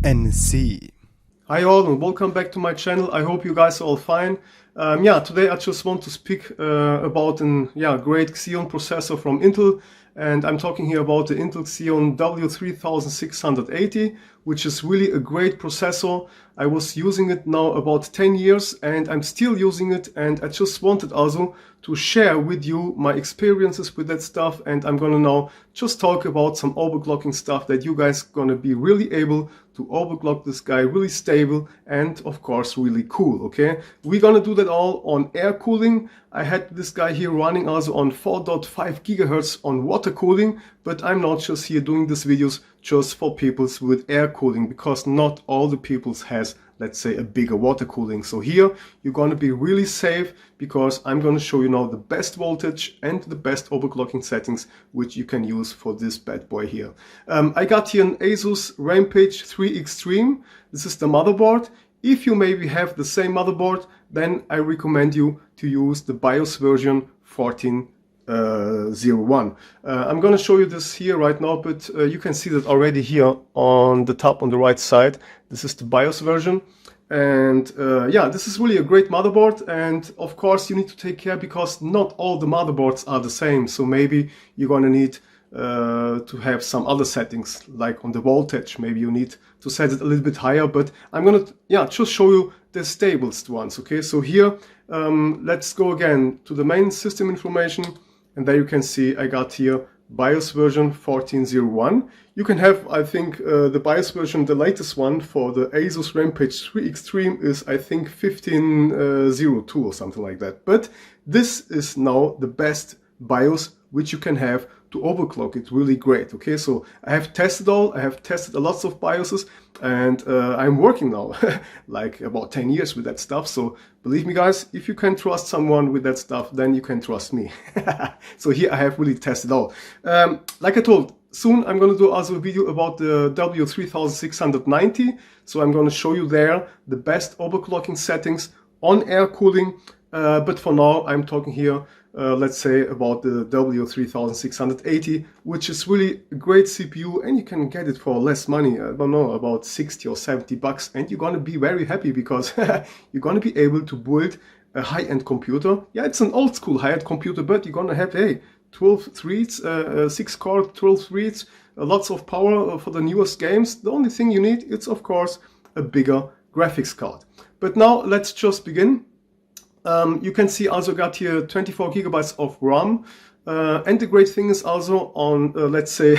NSC. Hi all and welcome back to my channel. I hope you guys are all fine. Today I just want to speak about a great Xeon processor from Intel, and I'm talking here about the Intel Xeon W3680, which is really a great processor. I was using it now about 10 years and I'm still using it, and I just wanted also to share with you my experiences with that stuff, and I'm gonna now just talk about some overclocking stuff that you guys gonna be really able to overclock this guy really stable and of course really cool. Okay, we're gonna do that all on air cooling. I had this guy here running also on 4.5 gigahertz on water cooling, but I'm not just here doing these videos just for peoples with air cooling, because not all the peoples has, let's say, a bigger water cooling. So here you're going to be really safe, because I'm going to show you now the best voltage and the best overclocking settings which you can use for this bad boy here. I got here an Asus Rampage 3 Extreme. This is the motherboard. If you maybe have the same motherboard, then I recommend you to use the BIOS version 14.01. I'm gonna show you this here right now, but you can see that already here on the top on the right side. This is the BIOS version, and this is really a great motherboard. And of course you need to take care, because not all the motherboards are the same. So maybe you're gonna need to have some other settings, like on the voltage. Maybe you need to set it a little bit higher, but I'm gonna just show you the stablest ones. Okay, so here let's go again to the main system information, and there you can see I got here BIOS version 14.01. You can have, I think, the BIOS version, the latest one for the Asus Rampage 3 Extreme is, I think, 15.02 or something like that. But this is now the best BIOS which you can have to overclock it really great. Okay, so I have tested all, I have tested a lots of BIOSes, and I'm working now like about 10 years with that stuff. So believe me guys, if you can trust someone with that stuff, then you can trust me. So here I have really tested all. Like I told, soon I'm going to do also a video about the W3680. So I'm going to show you there the best overclocking settings on air cooling. But for now I'm talking here let's say about the W3680, which is really a great CPU, and you can get it for less money. I don't know, about 60 or 70 bucks, and you're gonna be very happy, because you're gonna be able to build a high-end computer. Yeah, it's an old school high-end computer, but you're gonna have 12 threads, 6 core, 12 threads, lots of power for the newest games. The only thing you need is of course a bigger graphics card. But now let's just begin. You can see also got here 24 gigabytes of RAM, and the great thing is also on let's say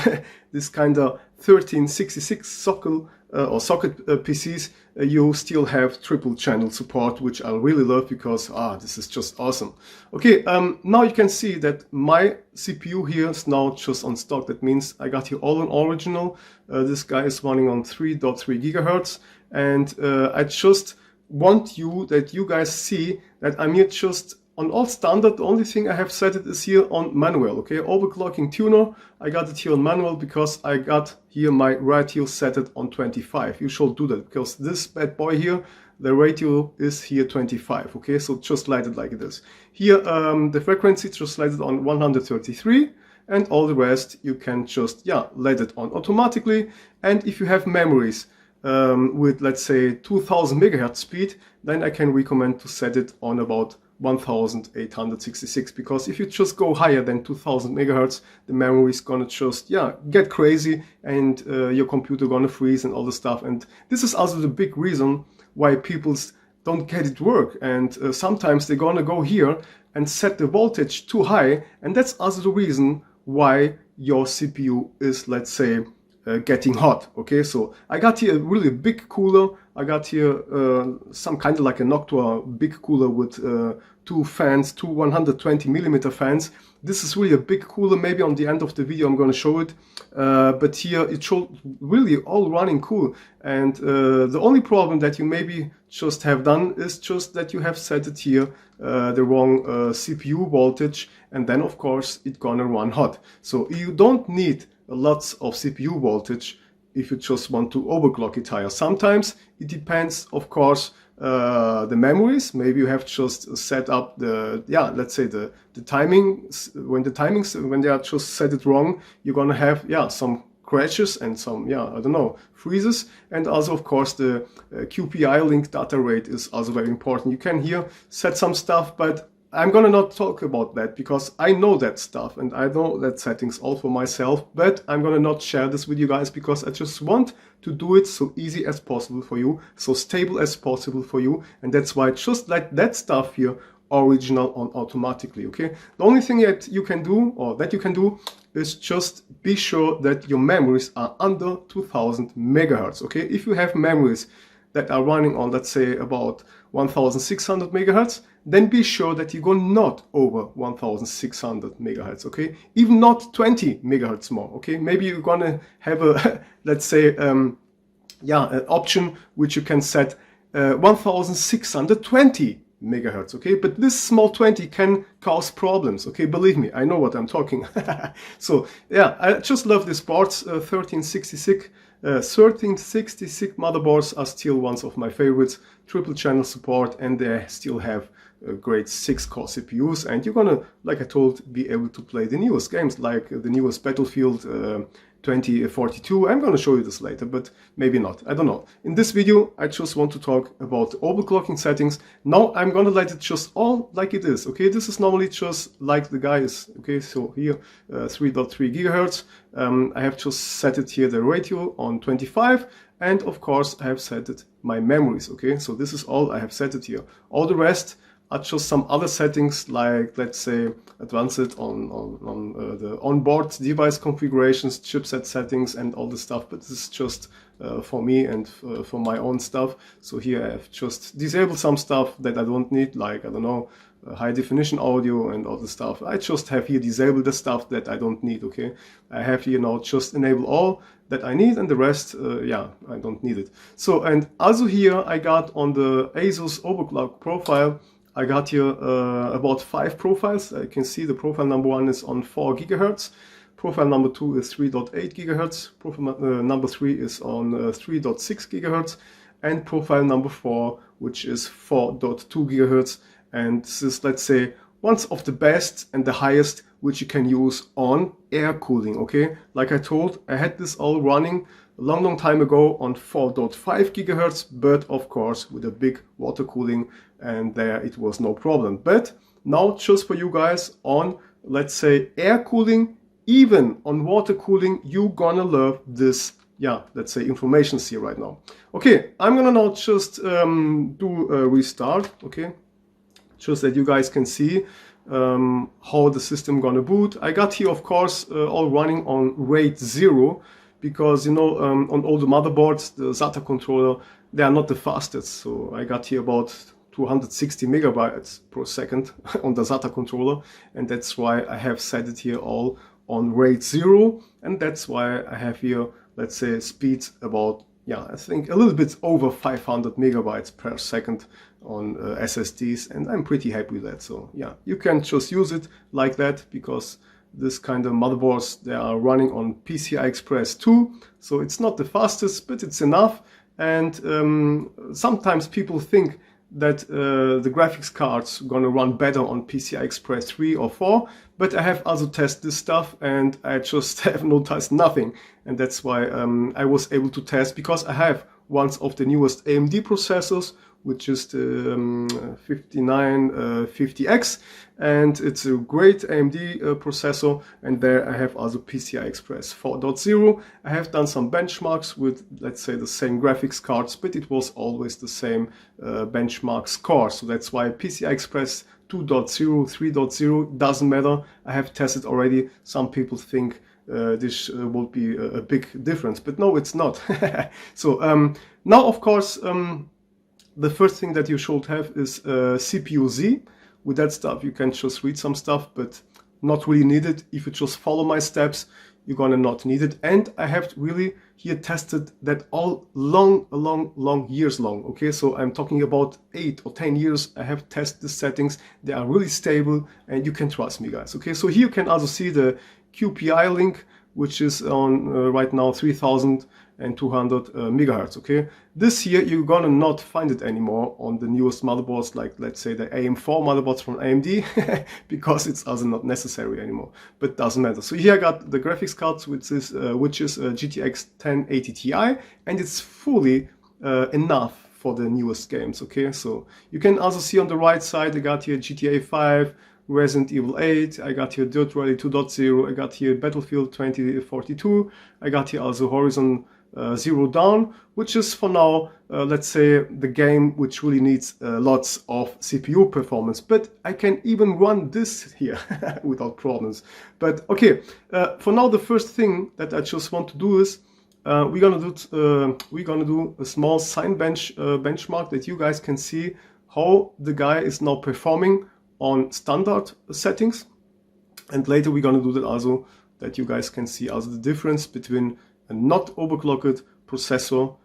this kind of 1366 socket PCs, you still have triple channel support, which I really love, because this is just awesome. Okay, now you can see that my CPU here is now just on stock. That means I got here all on original. This guy is running on 3.3 gigahertz, and I just want that you guys see that I'm here just on all standard. The only thing I have set it is here on manual. Okay, overclocking tuner, I got it here on manual, because I got here my ratio set it on 25. You should do that, because this bad boy here, the ratio is here 25. Okay, so just light it like it is here. The frequency just light it on 133, and all the rest you can just let it on automatically. And if you have memories with, let's say, 2000 megahertz speed, then I can recommend to set it on about 1866, because if you just go higher than 2000 megahertz, the memory is gonna just get crazy, and your computer gonna freeze and all the stuff. And this is also the big reason why people don't get it work, and sometimes they're gonna go here and set the voltage too high, and that's also the reason why your CPU is, let's say, getting hot. Okay, so I got here a really big cooler. I got here some kind of like a Noctua big cooler with two fans, two 120 millimeter fans. This is really a big cooler. Maybe on the end of the video I'm going to show it, but here it should really all running cool. And the only problem that you maybe just have done is just that you have set it here the wrong CPU voltage, and then of course it's gonna run hot. So you don't need lots of CPU voltage if you just want to overclock it higher. Sometimes it depends, of course, the memories. Maybe you have just set up the, let's say the timing. When they are just set it wrong, you're gonna have some crashes and some, yeah, I don't know, freezes. And also, of course, the QPI link data rate is also very important. You can here set some stuff, but I'm gonna not talk about that because I know that stuff and I know that settings all for myself, but I'm gonna not share this with you guys because I just want to do it so easy as possible for you, so stable as possible for you, and that's why I just let that stuff here original on automatically, okay? The only thing that you can do is just be sure that your memories are under 2000 megahertz, okay? If you have memories that are running on, let's say, about 1600 megahertz, then be sure that you go not over 1600 megahertz, okay? Even not 20 megahertz more, okay? Maybe you're gonna have a, let's say, yeah, an option which you can set 1620 megahertz, okay? But this small 20 can cause problems, okay? Believe me, I know what I'm talking. So yeah, I just love these boards. 1366 motherboards are still one of my favorites. Triple channel support, and they still have great 6-core CPUs, and you're gonna, like I told, be able to play the newest games, like the newest Battlefield 2042. I'm gonna show you this later, but maybe not, I don't know. In this video, I just want to talk about the overclocking settings. Now I'm gonna let it just all like it is, okay? This is normally just like the guy is, okay? So here, 3.3 gigahertz. I have just set it here, the ratio on 25, and of course I have set it my memories, okay? So this is all I have set it here. All the rest are just some other settings, like, let's say, advanced on the onboard device configurations, chipset settings, and all the stuff. But this is just for me and for my own stuff. So here I have just disabled some stuff that I don't need, like, I don't know, high definition audio and all the stuff. I just have here disabled the stuff that I don't need, okay? I have here now just enable all that I need, and the rest, yeah, I don't need it. So, and also here I got on the Asus Overclock profile, I got here about 5 profiles. You can see the profile number 1 is on 4 gigahertz. Profile number 2 is 3.8 gigahertz. Profile number 3 is on 3.6 gigahertz. And profile number 4, which is 4.2 gigahertz. And this is, let's say, one of the best and the highest which you can use on air cooling, okay? Like I told, I had this all running a long time ago on 4.5 gigahertz, but of course with a big water cooling, and there it was no problem. But now just for you guys on, let's say, air cooling, even on water cooling, you're gonna love this, yeah, let's say, information here right now. Okay, I'm gonna now just do a restart, okay? Just that you guys can see how the system gonna boot. I got here, of course, all running on RAID 0, because, you know, on all the motherboards, the SATA controller, they are not the fastest. So I got here about 260 megabytes per second on the SATA controller, and that's why I have set it here all on RAID 0, and that's why I have here, let's say, speeds about, yeah, I think a little bit over 500 megabytes per second on SSDs, and I'm pretty happy with that. So yeah, you can just use it like that, because this kind of motherboards, they are running on PCI Express 2, so it's not the fastest, but it's enough. And sometimes people think that the graphics cards are gonna run better on PCI Express 3 or 4, but I have also tested this stuff and I just have noticed nothing. And that's why I was able to test, because I have one of the newest AMD processors, which is the 5950X, and it's a great AMD processor, and there I have also PCI Express 4.0. I have done some benchmarks with, let's say, the same graphics cards, but it was always the same benchmark score, so that's why PCI Express 2.0, 3.0 doesn't matter. I have tested already. Some people think this will be a big difference, but no, it's not. So now, of course, the first thing that you should have is CPU Z. With that stuff, you can just read some stuff, but not really needed. If you just follow my steps, you're gonna not need it. And I have really here tested that all long years long. Okay, so I'm talking about 8 or 10 years. I have tested the settings. They are really stable, and you can trust me, guys. Okay, so here you can also see the QPI link which is on right now 3200 megahertz. Okay, this here you're gonna not find it anymore on the newest motherboards, like let's say the AM4 motherboards from AMD, because it's also not necessary anymore, but doesn't matter. So here I got the graphics card, which is GTX 1080 Ti, and it's fully enough for the newest games. Okay, so you can also see on the right side I got here GTA 5, Resident Evil 8, I got here Dirt Rally 2.0, I got here Battlefield 2042, I got here also Horizon Zero Dawn, which is for now, let's say, the game which really needs lots of CPU performance. But I can even run this here without problems. But okay, for now the first thing that I just want to do is we're gonna do a small Cinebench benchmark that you guys can see how the guy is now performing on standard settings, and later we're gonna do that also, that you guys can see also the difference between a not overclocked processor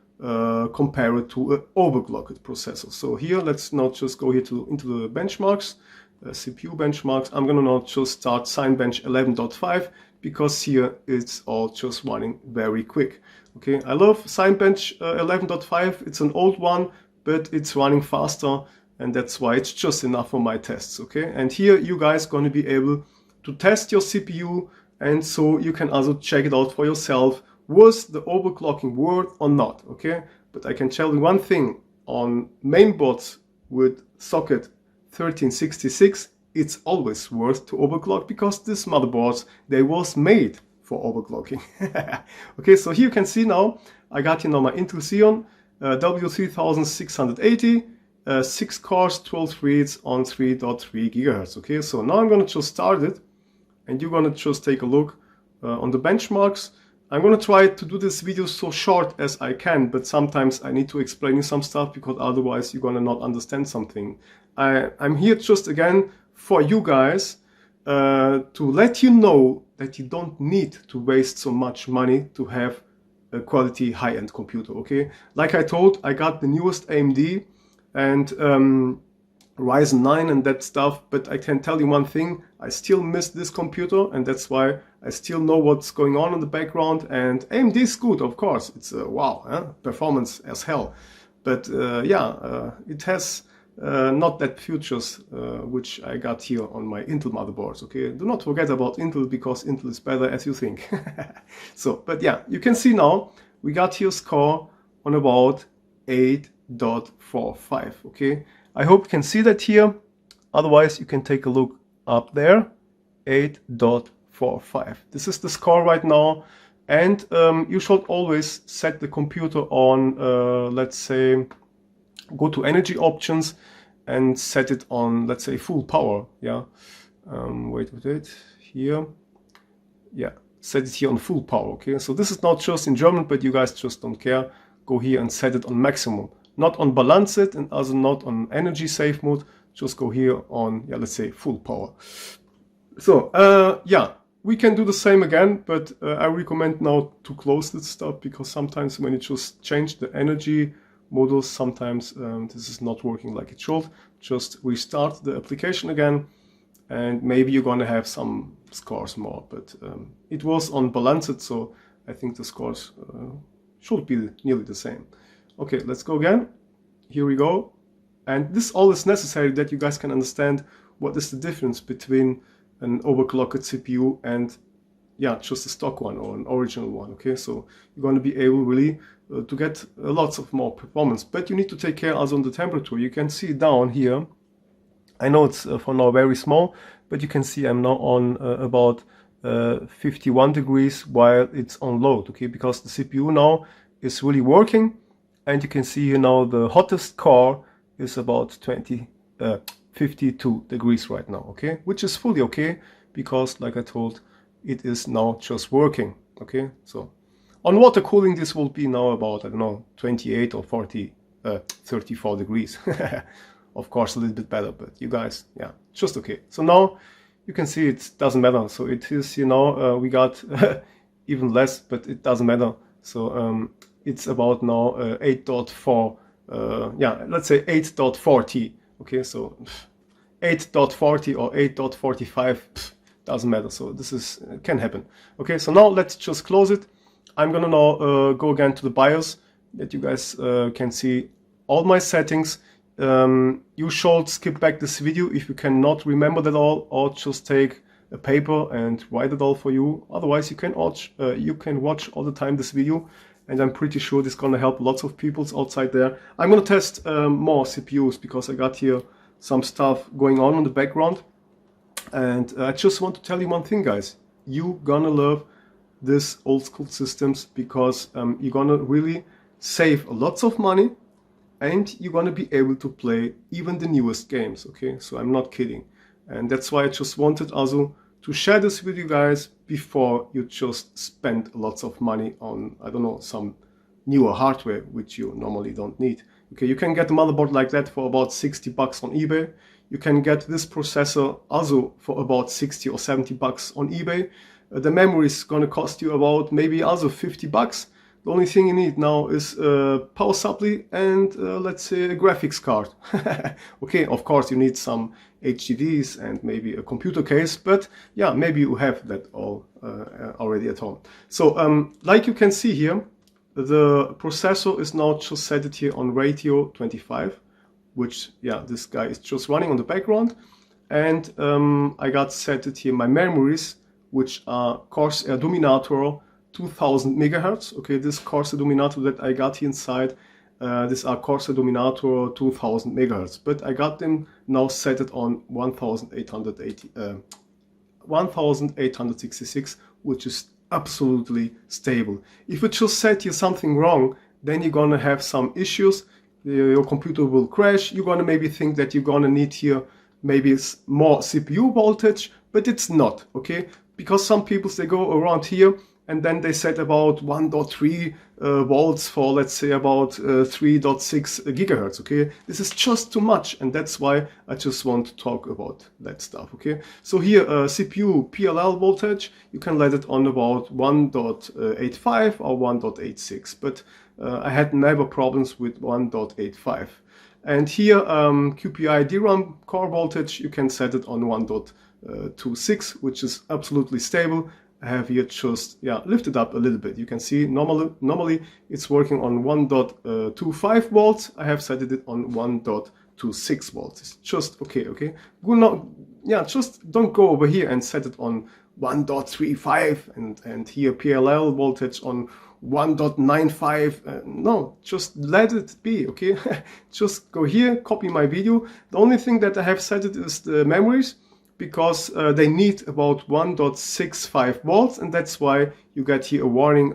compared to an overclocked processor. So here, let's now just go here into the benchmarks, CPU benchmarks. I'm gonna now just start Cinebench 11.5 because here it's all just running very quick. Okay, I love Cinebench 11.5. It's an old one, but it's running faster, and that's why it's just enough for my tests. Okay, and here you guys gonna be able to test your CPU, and so you can also check it out for yourself. Was the overclocking worth or not? Okay, but I can tell you one thing: on mainboards with socket 1366, it's always worth to overclock, because these motherboards, they was made for overclocking. Okay, so here you can see now I got here now my Intel Xeon W3680, 6 cores, 12 threads on 3.3 gigahertz. Okay, so now I'm gonna just start it, and you're gonna just take a look on the benchmarks. I'm gonna try to do this video so short as I can, but sometimes I need to explain you some stuff, because otherwise you're gonna not understand something. I'm here just again for you guys to let you know that you don't need to waste so much money to have a quality high-end computer. Okay, like I told, I got the newest AMD and Ryzen 9 and that stuff, but I can tell you one thing: I still miss this computer, and that's why I still know what's going on in the background. And AMD is good, of course, it's wow, performance as hell, but it has not that features which I got here on my Intel motherboards. Okay, do not forget about Intel, because Intel is better as you think. So, but yeah, you can see now we got here score on about 8.45. okay, I hope you can see that here. Otherwise you can take a look up there. 8.45. This is the score right now, and you should always set the computer on let's say, go to energy options and set it on, let's say, full power. Yeah, wait with it here. Yeah, set it here on full power. Okay, so this is not just in German, but you guys just don't care. Go here and set it on maximum, not on balance it, and also not on energy save mode. Just go here on, yeah, let's say full power. So yeah, we can do the same again, but I recommend now to close this stuff, because sometimes when you just change the energy models, sometimes this is not working like it should. Just restart the application again, and maybe you're gonna have some scores more, but it was on balanced, so I think the scores should be nearly the same. Okay, let's go again. Here we go. And this all is necessary that you guys can understand what is the difference between an overclocked CPU and, yeah, just a stock one or an original one. Okay, so you're going to be able really to get lots of more performance, but you need to take care also on the temperature. You can see down here, I know it's for now very small, but you can see I'm now on about 51 degrees while it's on load. Okay, because the CPU now is really working, and you can see here now the hottest core is about 52 degrees right now. Okay, which is fully okay, because like I told, it is now just working. Okay, so on water cooling this will be now about, I don't know, 28 or 34 degrees. Of course a little bit better, but you guys, yeah, just okay. So now you can see it doesn't matter. So it is, you know, we got even less, but it doesn't matter. So it's about now 8.4, yeah, let's say 8.40. Okay, so 8.40 or 8.45 doesn't matter. So this is can happen. Okay, so now let's just close it. I'm gonna now go again to the BIOS that you guys can see all my settings. You should skip back this video if you cannot remember that all, or just take a paper and write it all for you. Otherwise, you can watch all the time this video, and I'm pretty sure this is gonna help lots of people outside there. I'm gonna test more CPUs because I got here some stuff going on in the background, and I just want to tell you one thing, guys. You're gonna love this old school systems because you're gonna really save lots of money, and you're gonna be able to play even the newest games. Okay, so I'm not kidding. And that's why I just wanted also to share this with you guys before you just spend lots of money on, I don't know, some newer hardware which you normally don't need. Okay, you can get a motherboard like that for about 60 bucks on eBay. You can get this processor also for about 60 or 70 bucks on eBay. The memory is going to cost you about maybe also 50 bucks. The only thing you need now is a power supply and let's say a graphics card. Okay, of course you need some HDDs and maybe a computer case, but yeah, maybe you have that all already at home. So like you can see here, the processor is now just set here on radio 25, which, yeah, this guy is just running on the background. And I got set here my memories, which are Corsair Dominator 2000 megahertz. Okay, this Corsair Dominator that I got here inside, these are Corsair Dominator 2000 megahertz, but I got them now set it on 1866, which is absolutely stable. If you just set here something wrong, then you're gonna have some issues. Your computer will crash. You're gonna maybe think that you're gonna need here maybe more CPU voltage, but it's not, okay? Because some people, they go around here and then they set about 1.3 volts for, let's say, about 3.6 gigahertz, okay? This is just too much, and that's why I just want to talk about that stuff, okay? So here, CPU PLL voltage, you can let it on about 1.85 or 1.86, but I had never problems with 1.85. And here, QPI DRAM core voltage, you can set it on 1.26, which is absolutely stable. I have here just, yeah, lifted up a little bit. You can see normally it's working on 1.25 volts. I have set it on 1.26 volts. It's just okay. Yeah, just don't go over here and set it on 1.35 and here PLL voltage on 1.95. No, just let it be, okay? Just go here, copy my video. The only thing that I have set it is the memories, because they need about 1.65 volts, and that's why you get here a warning,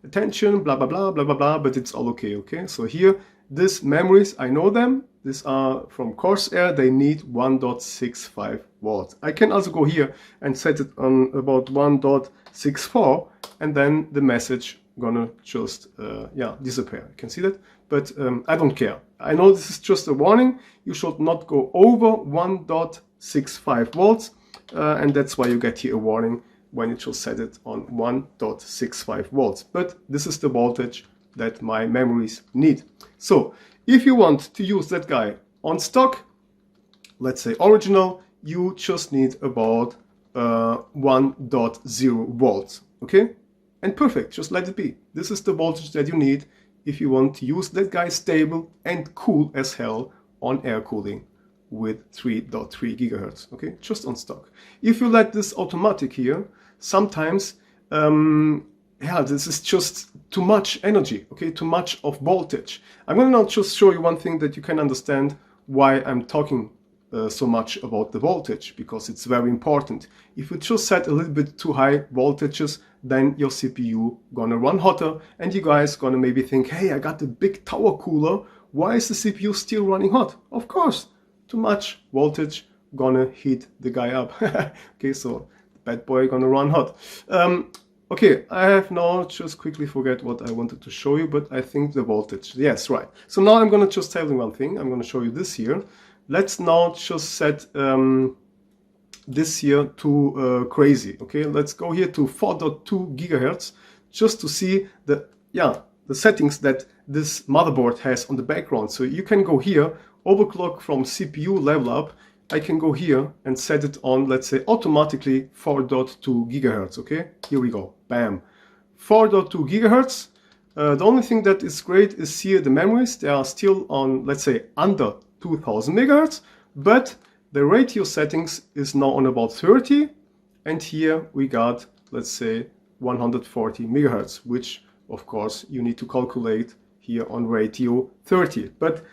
attention, blah, blah, blah, blah, blah, blah, but it's all okay, okay? So here, these memories, I know them. These are from Corsair. They need 1.65 volts. I can also go here and set it on about 1.64, and then the message gonna just, yeah, disappear. You can see that, but I don't care. I know this is just a warning. You should not go over 1.65 volts, and that's why you get here a warning when you just set it on 1.65 volts. But this is the voltage that my memories need. So if you want to use that guy on stock, let's say original, you just need about 1.0 volts, okay? And perfect, just let it be. This is the voltage that you need if you want to use that guy stable and cool as hell on air cooling with 3.3 gigahertz, okay, just on stock. If you let this automatic here, sometimes, yeah, this is just too much energy, okay, too much of voltage. I'm gonna now just show you one thing that you can understand why I'm talking so much about the voltage, because it's very important. If you just set a little bit too high voltages, then your CPU gonna run hotter, and you guys gonna maybe think, hey, I got a big tower cooler, why is the CPU still running hot? Of course, too much voltage gonna heat the guy up. Okay, so the bad boy gonna run hot. Okay, I have now just quickly forget what I wanted to show you, but I think the voltage, yes, right. So now I'm gonna just tell you one thing. I'm gonna show you this here. Let's now just set this here to crazy, okay? Let's go here to 4.2 gigahertz just to see the, yeah, the settings that this motherboard has on the background. So you can go here, overclock from CPU level up. I can go here and set it on, let's say, automatically 4.2 gigahertz. Okay, here we go, bam, 4.2 gigahertz. The only thing that is great is here the memories. They are still on, let's say, under 2000 megahertz, but the ratio settings is now on about 30, and here we got, let's say, 140 megahertz, which of course you need to calculate here on ratio 30. But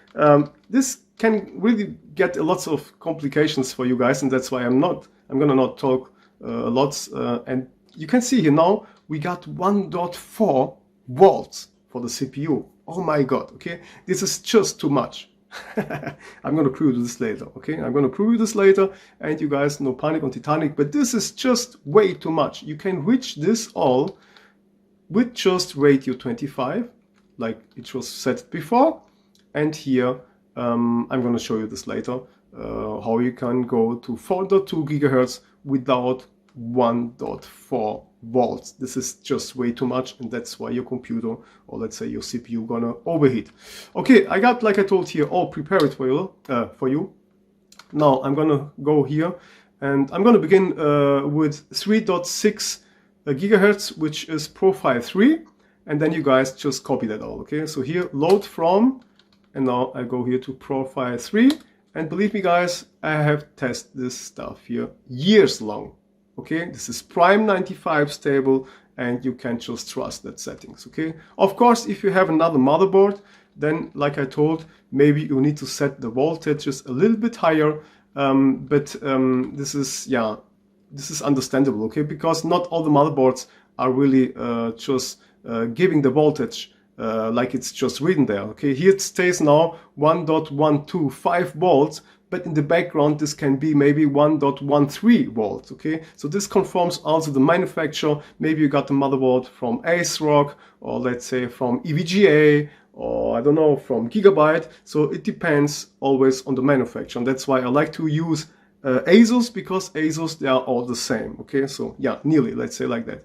this can really get lots of complications for you guys, and that's why I'm gonna not talk lots. And you can see here now we got 1.4 volts for the CPU. Oh my god, okay, this is just too much. I'm gonna prove this later, okay? I'm gonna prove this later, and you guys, no panic on Titanic, but this is just way too much. You can reach this all with just ratio 25, like it was set before, and here I'm gonna show you this later, how you can go to 4.2 gigahertz without 1.4 volts. This is just way too much, and that's why your computer, or let's say your CPU, gonna overheat. Okay, I got, like I told here, all prepared for you. Now I'm gonna go here, and I'm gonna begin with 3.6 gigahertz, which is profile 3, and then you guys just copy that all. Okay, so here load from, and now I go here to profile 3, and believe me guys, I have tested this stuff here years long. Okay, this is Prime 95 stable, and you can just trust that settings. Okay, of course, if you have another motherboard, then like I told, maybe you need to set the voltages a little bit higher, but this is understandable. Okay, because not all the motherboards are really just giving the voltage like it's just written there. Okay, here it stays now 1.125 volts, but in the background this can be maybe 1.13 volts. Okay, so this conforms also the manufacturer. Maybe you got the motherboard from ASRock, or let's say from EVGA, or I don't know, from Gigabyte. So it depends always on the manufacturer, and that's why I like to use Asus, because Asus, they are all the same. Okay, so yeah, nearly, let's say like that.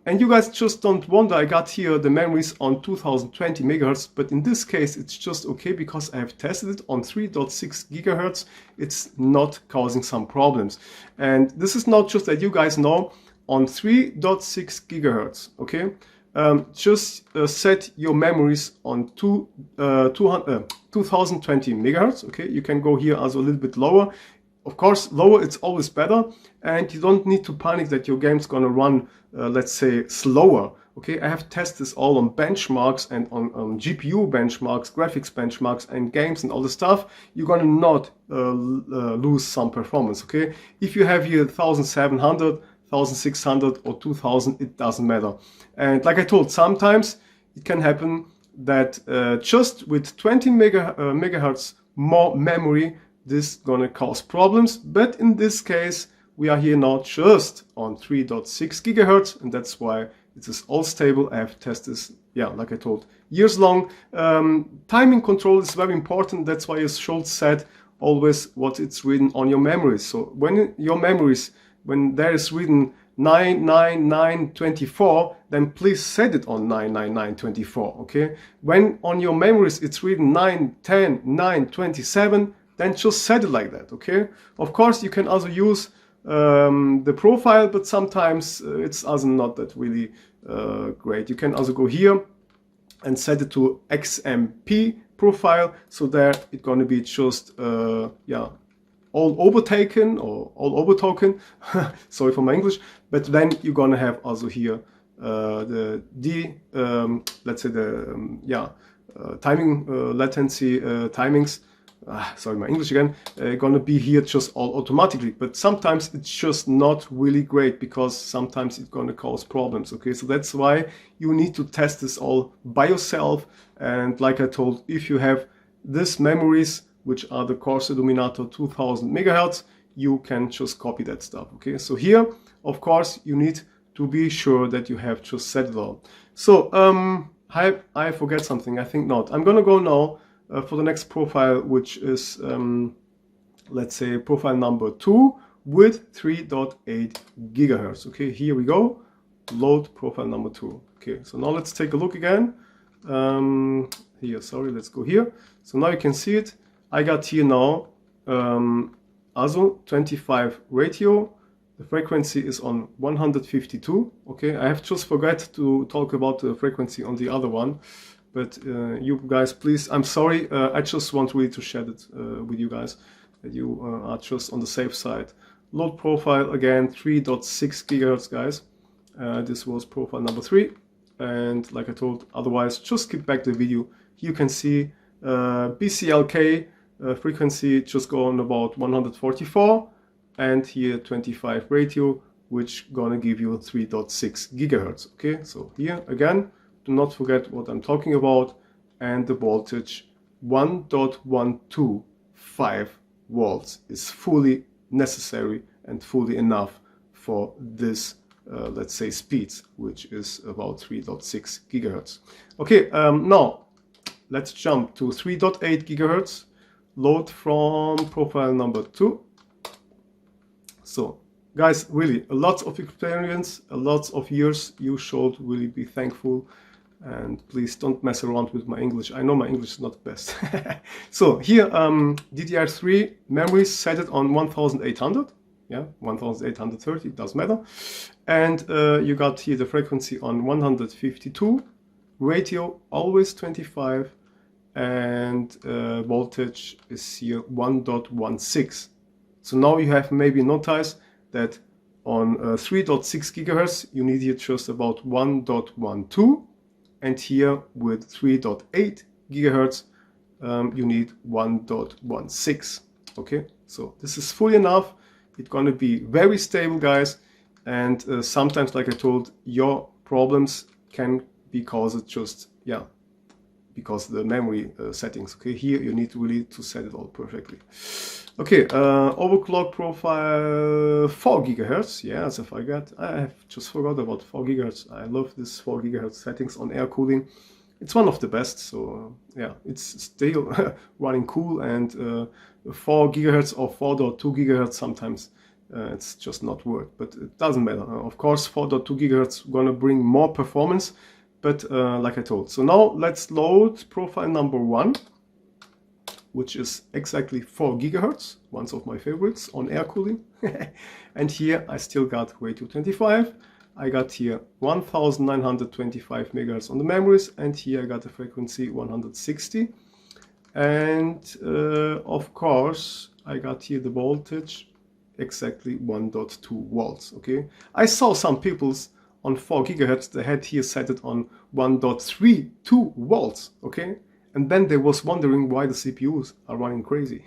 And you guys just don't wonder, I got here the memories on 2020 megahertz, but in this case it's just okay, because I have tested it on 3.6 gigahertz. It's not causing some problems, and this is not just that you guys know, on 3.6 gigahertz. Okay, just set your memories on 2020 megahertz. Okay, you can go here also a little bit lower. Of course, lower it's always better, and you don't need to panic that your game's gonna run, let's say, slower. Okay, I have tested this all on benchmarks and on GPU benchmarks, graphics benchmarks, and games and all the stuff. You're gonna not lose some performance. Okay, if you have here 1700, 1600 or 2000, it doesn't matter. And like I told, sometimes it can happen that just with 20 megahertz more memory, this is gonna cause problems. But in this case, we are here now just on 3.6 gigahertz, and that's why it is all stable. I have tested this, yeah, like I told, years long. Timing control is very important. That's why, as Schultz said, always what it's written on your memories. So when your memories, when there is written 99924, then please set it on 99924. Okay, when on your memories it's written 910 927, then just set it like that. Okay, of course you can also use the profile, but sometimes it's also not that really great. You can also go here and set it to XMP profile, so there it's going to be just yeah, all overtaken or all over token. Sorry for my English. But then you're going to have also here let's say the timing latency timings. Sorry, my English again. Gonna be here just all automatically, but sometimes it's just not really great, because sometimes it's gonna cause problems. Okay, so that's why you need to test this all by yourself. And like I told, if you have these memories, which are the Corsair Dominator 2000 megahertz, you can just copy that stuff. Okay, so here, of course, you need to be sure that you have just set it all. So I forget something. I think not. I'm gonna go now for the next profile, which is let's say profile number 2 with 3.8 gigahertz. Okay, here we go. Load profile number 2. Okay, so now let's take a look again. Here, sorry, let's go here. So now you can see it. I got here now also 25 ratio. The frequency is on 152. Okay, I have just forgot to talk about the frequency on the other one, but you guys, please, I'm sorry, I just want really to share it with you guys, that you are just on the safe side. Load profile again 3.6 gigahertz, guys. This was profile number 3, and like I told, otherwise just skip back the video. You can see BCLK frequency just going about 144, and here 25 ratio, which gonna give you 3.6 gigahertz. Okay, so here again, do not forget what I'm talking about, and the voltage 1.125 volts is fully necessary and fully enough for this let's say speeds, which is about 3.6 gigahertz. Okay, now let's jump to 3.8 gigahertz load from profile number 2. So guys, really a lot of experience, a lot of years. You should really be thankful, and please don't mess around with my English. I know my English is not the best. So here DDR3 memory set it on 1800, yeah, 1830, it doesn't matter. And you got here the frequency on 152, ratio always 25, and voltage is here 1.16. So now you have maybe noticed that on 3.6 gigahertz you need here just about 1.12, and here with 3.8 gigahertz you need 1.16. Okay, so this is fully enough. It's gonna be very stable, guys, and sometimes, like I told, your problems can be caused just, yeah, because the memory settings. Okay, here you need really to set it all perfectly. Okay, overclock profile 4 gigahertz. Yes, I have just forgot about 4 gigahertz. I love this 4 gigahertz settings on air cooling. It's one of the best, so yeah, it's still running cool, and 4 gigahertz or 4.2 gigahertz sometimes it's just not worth, but it doesn't matter. Of course 4.2 gigahertz gonna bring more performance, but like I told. So now let's load profile number 1, which is exactly 4 gigahertz, one of my favorites on air cooling. And here I still got ratio 25. I got here 1925 megahertz on the memories, and here I got the frequency 160. And of course I got here the voltage exactly 1.2 volts. Okay, I saw some people's on 4 gigahertz, they had here set it on 1.32 volts. Okay, and then they was wondering why the CPUs are running crazy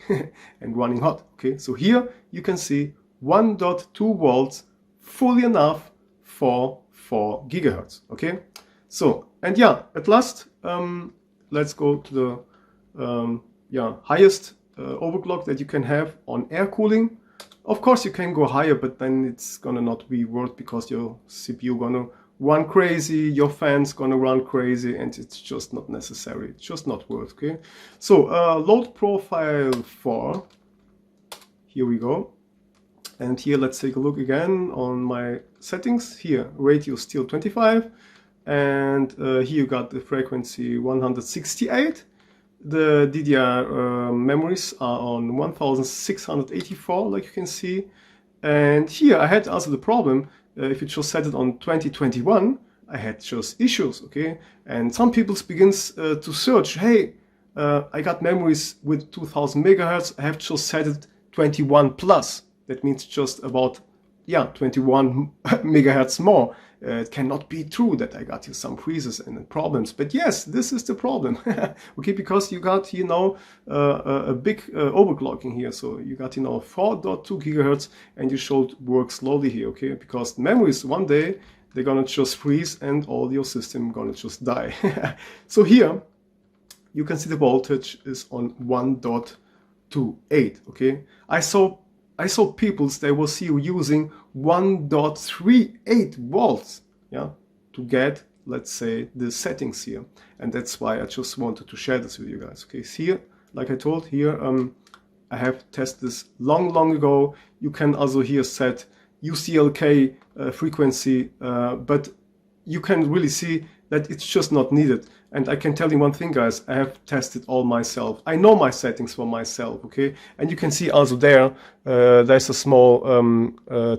and running hot. Okay, so here you can see 1.2 volts fully enough for 4 gigahertz. Okay, so, and yeah, at last let's go to the yeah, highest overclock that you can have on air cooling. Of course you can go higher, but then it's gonna not be worth, because your CPU gonna run crazy, your fans gonna run crazy, and it's just not necessary. It's just not worth. Okay, so load profile 4, here we go. And here let's take a look again on my settings. Here ratio still 25, and here you got the frequency 168. The DDR memories are on 1684, like you can see. And here I had also the problem, if you just set it on 2021, I had just issues. Okay, and some people begins to search, hey, I got memories with 2000 megahertz, I have just set it 21 plus. That means just about, yeah, 21 megahertz more. It cannot be true that I got here some freezes and problems, but yes, this is the problem. Okay, because you got, you know, a big overclocking here. So you got, you know, 4.2 gigahertz, and you should work slowly here. Okay, because memories one day they're gonna just freeze and all your system gonna just die. So here you can see the voltage is on 1.28. Okay, I saw people, they was here using 1.38 volts, yeah, to get, let's say, the settings here. And that's why I just wanted to share this with you guys. Okay, so here, like I told, here I have tested this long ago. You can also here set UCLK frequency, but you can really see that it's just not needed. And I can tell you one thing, guys, I have tested all myself. I know my settings for myself, okay? And you can see also there's a small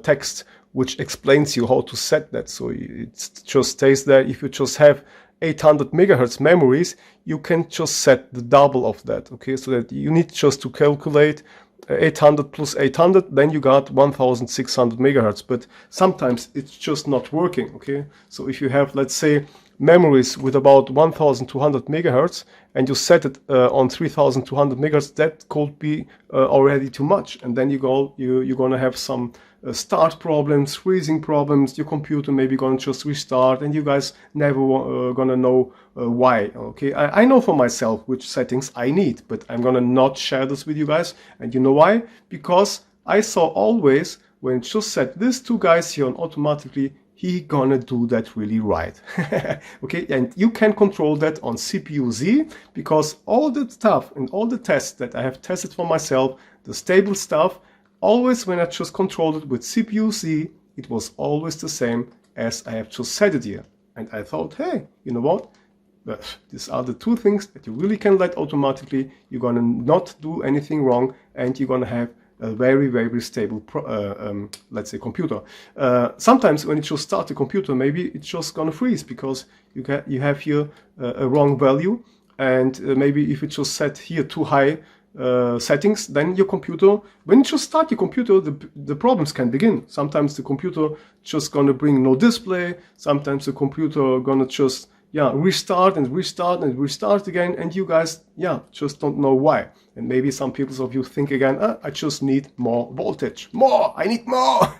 text which explains you how to set that. So it just stays there. If you just have 800 megahertz memories, you can just set the double of that, okay? So that you need just to calculate 800 plus 800, then you got 1600 megahertz. But sometimes it's just not working, okay? So if you have, let's say, memories with about 1200 megahertz and you set it on 3200 megahertz, that could be already too much. And then you're gonna have some start problems, freezing problems. Your computer maybe gonna just restart, and you guys never gonna know why. Okay, I know for myself which settings I need, but I'm gonna not share this with you guys. And you know why? Because I saw always when just set these two guys here on automatically, he gonna do that really right. Okay, and you can control that on CPU Z, because all the stuff and all the tests that I have tested for myself, the stable stuff, always when I just controlled it with CPU Z, it was always the same as I have just set it here. And I thought, hey, you know what? These are the two things that you really can let automatically. You're gonna not do anything wrong, and you're gonna have a very, very stable, let's say, computer. Sometimes when you just start the computer, maybe it's just gonna freeze because you have here a wrong value, and maybe if you just set here too high settings, then your computer, when you just start your computer, the problems can begin. Sometimes the computer just gonna bring no display. Sometimes the computer gonna just restart and restart and restart again, and you guys just don't know why. And maybe some people of you think again, I just need more voltage. I need more.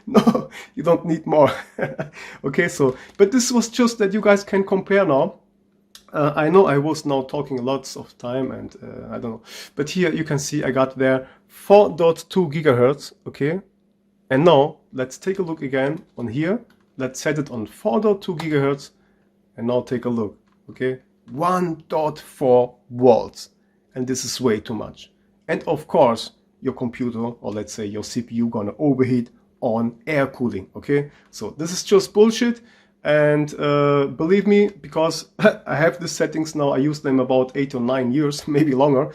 No, you don't need more. Okay, so but this was just that you guys can compare now. I know I was now talking lots of time, and I don't know, but here you can see I got there 4.2 gigahertz, okay? And now let's take a look again on here. Let's set it on 4.2 gigahertz, and now take a look, okay? 1.4 volts, and this is way too much. And of course, your computer, or let's say your CPU, gonna overheat on air cooling, okay? So this is just bullshit. And believe me, because I have the settings now, I use them about 8 or 9 years, maybe longer.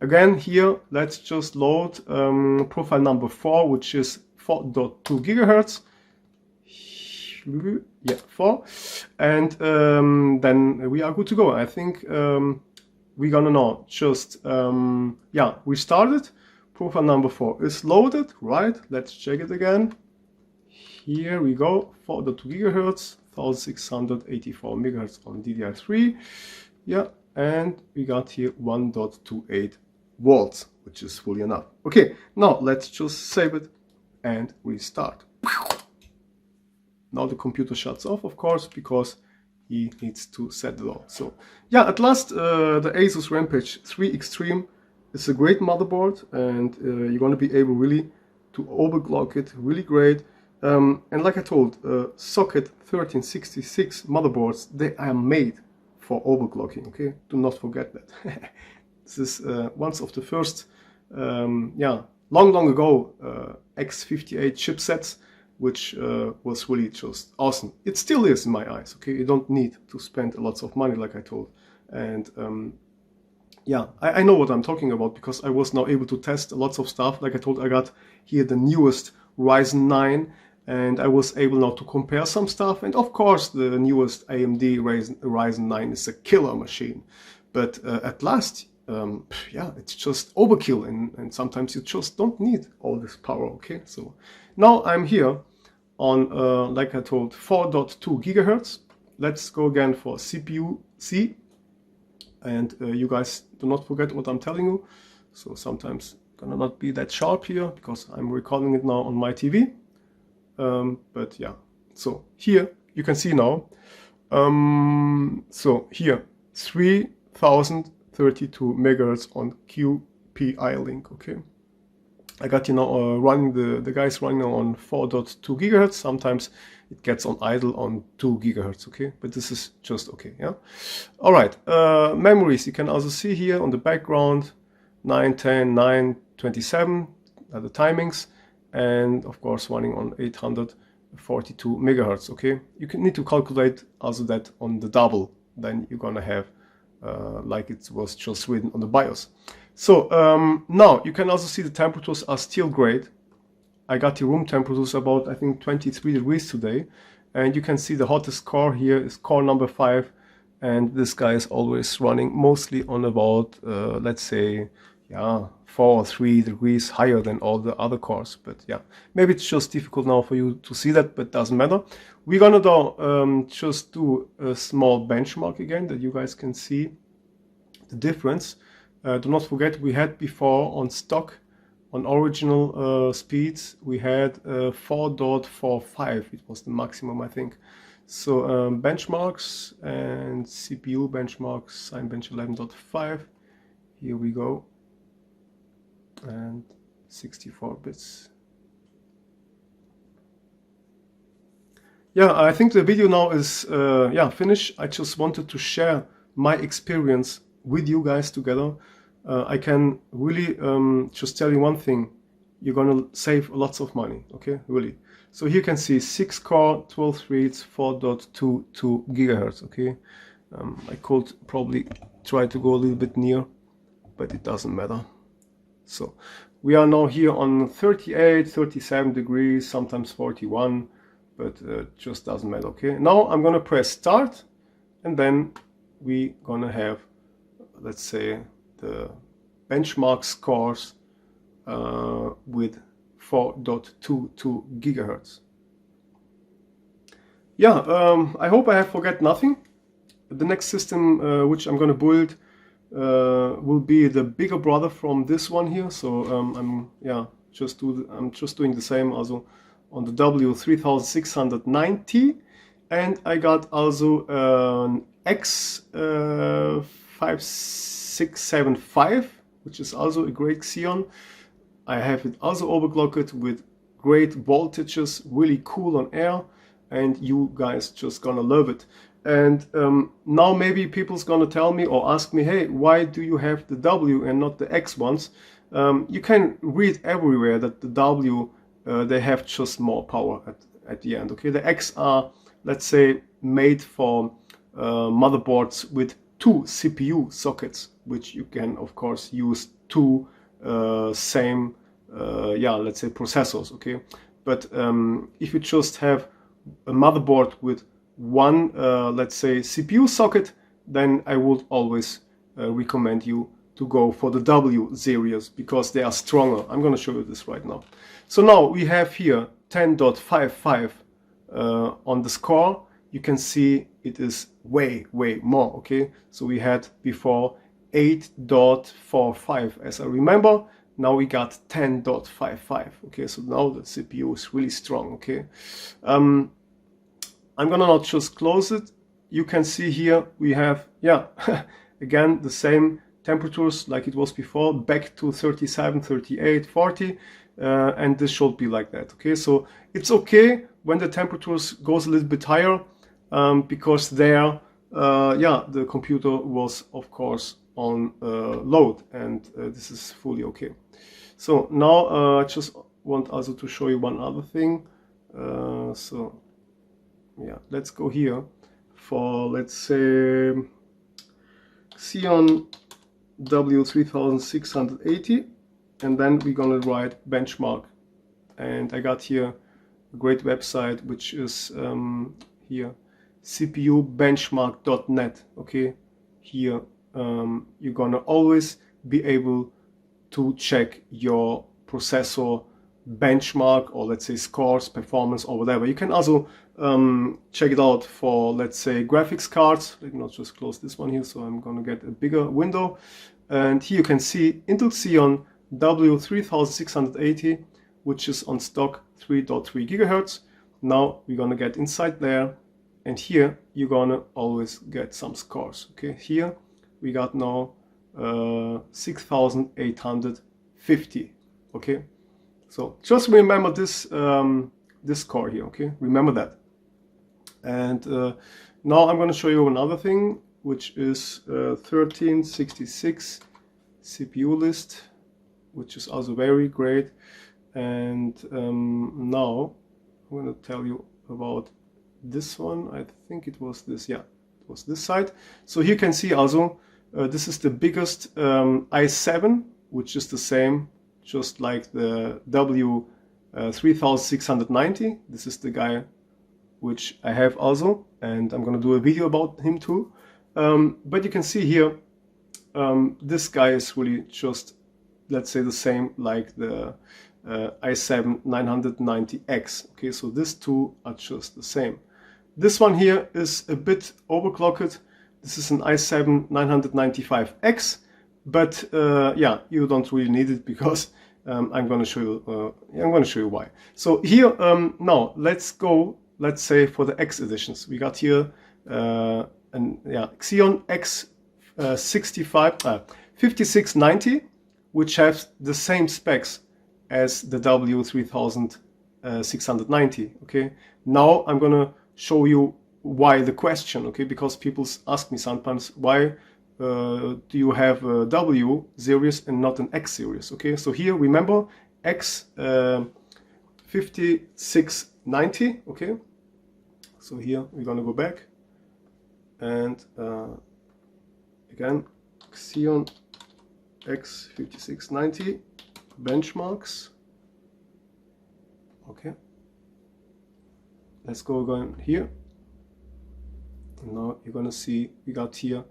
Again, here, let's just load profile number 4, which is 4.2 gigahertz. Yeah, 4. And then we are good to go. I think we're gonna now just, restart it. Profile number 4 is loaded, right? Let's check it again. Here we go, 4.2 gigahertz, 1684 megahertz on DDR3. Yeah, and we got here 1.28 volts, which is fully enough. Okay, now let's just save it and restart. Now the computer shuts off, of course, because he needs to set it all. So yeah, at last the Asus Rampage 3 Extreme is a great motherboard, and you're going to be able really to overclock it really great. And like I told, socket 1366 motherboards, they are made for overclocking, okay? Do not forget that. This is one of the first, long ago, X58 chipsets, which was really just awesome. It still is in my eyes, okay? You don't need to spend lots of money, like I told. And I know what I'm talking about, because I was now able to test lots of stuff. Like I told, I got here the newest Ryzen 9, and I was able now to compare some stuff. And of course, the newest AMD Ryzen 9 is a killer machine. But at last, it's just overkill, and sometimes you just don't need all this power, okay? So now I'm here on, like I told, 4.2 gigahertz. Let's go again for CPU C. And you guys do not forget what I'm telling you. So sometimes gonna not be that sharp here, because I'm recording it now on my TV. But yeah, so here you can see now, so here 3032 megahertz on QPI link, okay? I got, you know, running the guys running on 4.2 gigahertz. Sometimes it gets on idle on 2 gigahertz, okay? But this is just okay, yeah? All right, memories, you can also see here on the background, 910, 927 are the timings. And of course running on 800 42 megahertz. Okay, you can need to calculate also that on the double, then you're gonna have like it was just written on the BIOS. So now you can also see the temperatures are still great. I got the room temperatures about, I think, 23 degrees today, and you can see the hottest core here is core number 5, and this guy is always running mostly on about let's say, yeah, 4 or 3 degrees higher than all the other cores. But yeah, maybe it's just difficult now for you to see that, but doesn't matter. We're gonna though just do a small benchmark again that you guys can see the difference. Do not forget, we had before on stock, on original speeds, we had 4.45. It was the maximum, I think. So benchmarks and CPU benchmarks, Cinebench 11.5. Here we go. And 64 bits. Yeah, I think the video now is yeah, finished. I just wanted to share my experience with you guys together. I can really just tell you one thing: you're gonna save lots of money. Okay, really. So here you can see 6 core, 12 threads, 4.22 gigahertz. Okay, I could probably try to go a little bit near, but it doesn't matter. So we are now here on 38, 37 degrees, sometimes 41, but just doesn't matter. Okay, now I'm gonna press start, and then we gonna have, let's say, the benchmark scores with 4.22 gigahertz. Yeah, I hope I have forget nothing. The next system which I'm gonna build will be the bigger brother from this one here. So I'm just doing the same also on the W3680, and I got also an X5675, which is also a great Xeon. I have it also overclocked with great voltages, really cool on air, and you guys just gonna love it. And now maybe people's gonna tell me or ask me, hey, why do you have the W and not the X ones? You can read everywhere that the W, they have just more power at the end. Okay, the X are, let's say, made for motherboards with 2 CPU sockets, which you can of course use 2 same yeah, let's say processors. Okay, but if you just have a motherboard with one let's say CPU socket, then I would always recommend you to go for the W series because they are stronger. I'm going to show you this right now. So now we have here 10.55 on the score. You can see it is way more. Okay, so we had before 8.45 as I remember. Now we got 10.55. Okay, so now the CPU is really strong. Okay, I'm gonna not just close it. You can see here we have, yeah, again the same temperatures like it was before, back to 37, 38, 40, and this should be like that. Okay, so it's okay when the temperatures goes a little bit higher, because there, yeah, the computer was of course on load, and this is fully okay. So now I just want also to show you one other thing. So yeah, let's go here for, let's say, Xeon W3680, and then we're gonna write benchmark. And I got here a great website which is here, cpubenchmark.net. okay, here you're gonna always be able to check your processor benchmark, or let's say scores, performance, or whatever. You can also check it out for, let's say, graphics cards. Let me not just close this one here, so I'm gonna get a bigger window. And here you can see Intel Xeon W3680, which is on stock 3.3 gigahertz. Now we're gonna get inside there, and here you're gonna always get some scores. Okay, here we got now 6850. Okay, so just remember this this score here. Okay, remember that. And now I'm going to show you another thing, which is 1366 CPU list, which is also very great. And now I'm going to tell you about this one. I think it was this, yeah, it was this side. So here you can see also, this is the biggest i7, which is the same, just like the W3690. This is the guy which I have also, and I'm going to do a video about him too. But you can see here, this guy is really just, let's say, the same like the i7 990X. Okay, so these two are just the same. This one here is a bit overclocked. This is an i7 995X, but yeah, you don't really need it because I'm going to show you why. So here now let's go. Let's say for the X editions, we got here Xeon X 5690, which has the same specs as the W3690. Okay, now I'm gonna show you why the question. Okay, because people ask me sometimes, why do you have a W series and not an X series? Okay, so here remember X 5690. Okay, so here we're gonna go back and again, Xeon X5690 benchmarks. Okay, let's go again here. And now you're gonna see we got here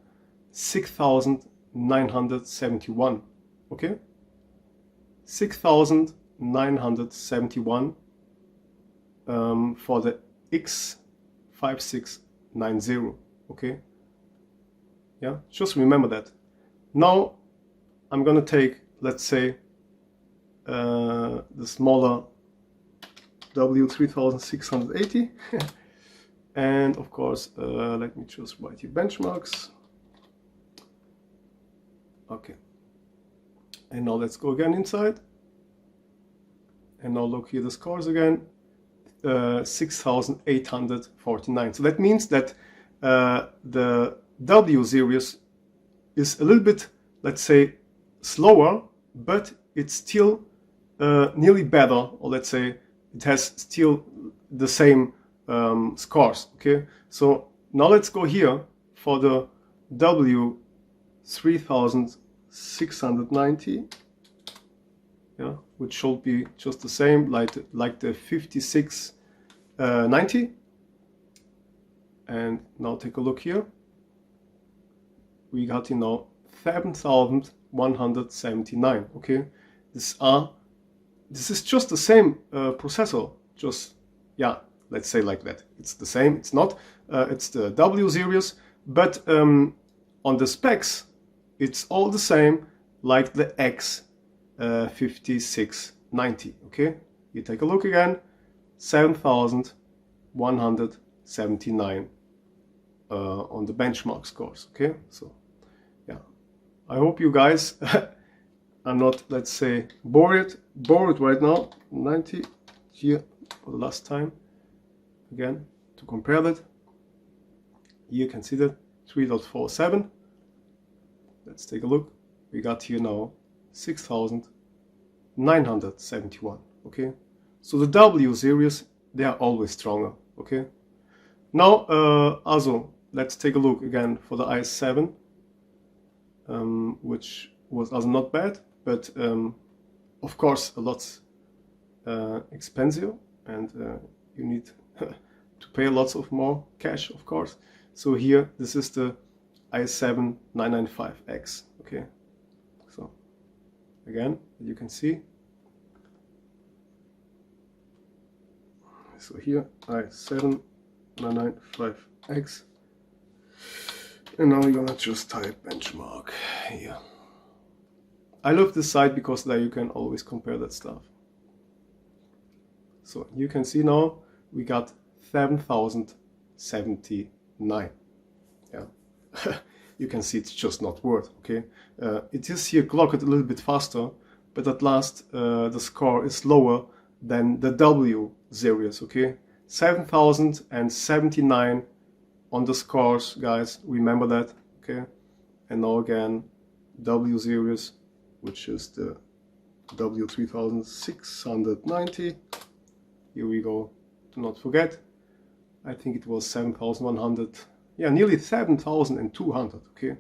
6,971. Okay, 6,971 for the X5690. Okay. Yeah, just remember that. Now I'm gonna take, let's say, the smaller W3680 and of course let me just write here benchmarks. Okay, and now let's go again inside, and now look here the scores again, 6,849. So that means that the W series is a little bit, let's say, slower, but it's still nearly better, or let's say it has still the same scores. Okay, so now let's go here for the W3690, yeah, which should be just the same like the 5690. And now take a look here. We got here now 7,179. Okay, this is just the same processor. Just, yeah, let's say like that. It's the same. It's not. It's the W series, but on the specs, it's all the same like the X 5690. Okay, you take a look again. 7,179 on the benchmark scores. Okay, so yeah, I hope you guys are not, let's say, bored right now. 90 here for the last time again to compare that. You can see that 3.47. Let's take a look. We got here now 6,971. Okay, so the W series, they are always stronger. Okay, now also let's take a look again for the i7, which was also not bad, but of course a lot expensive, and you need to pay lots of more cash, of course. So here, this is the i7 995X. Okay, so again, you can see. So here, i7 995X, and now you're gonna just type benchmark here. I love this site because there you can always compare that stuff. So you can see now we got 7,079. Yeah, you can see it's just not worth. Okay, it is here clocked a little bit faster, but at last the score is lower than the W series. Okay, 7,079 on the scores, guys. Remember that. Okay, and now again W series, which is the W3690. Here we go. do not forget. I think it was 7,100, yeah, nearly 7,200, okay.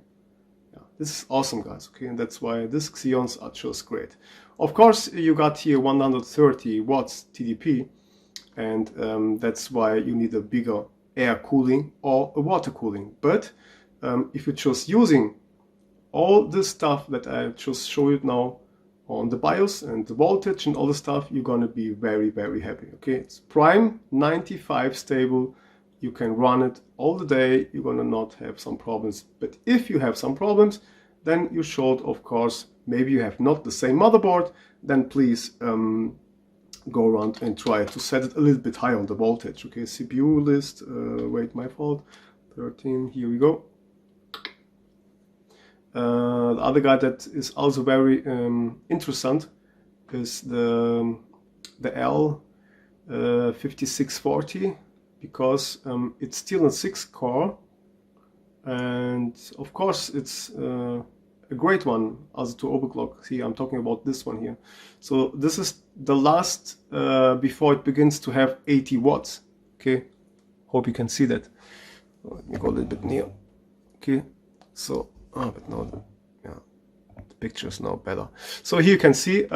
Yeah, this is awesome, guys, okay, and that's why these Xeons are just great. Of course, you got here 130 watts TDP, and that's why you need a bigger air cooling or a water cooling. But if you're just using all this stuff that I just showed you now on the BIOS and the voltage and all the stuff, you're gonna be very, very happy, okay. It's prime 95 stable. You can run it all the day, you're gonna not have some problems. But if you have some problems, then you should, of course, maybe you have not the same motherboard, then please go around and try to set it a little bit higher on the voltage, okay. CPU list, wait, my fault, 13, here we go. The other guy that is also very interesting is the L5640, because it's still a 6-core, and of course it's a great one also to overclock. See, I'm talking about this one here. So this is the last before it begins to have 80 watts. Okay, hope you can see that. Let me go a little bit near. Okay, so but now, yeah, the picture is now better. So here you can see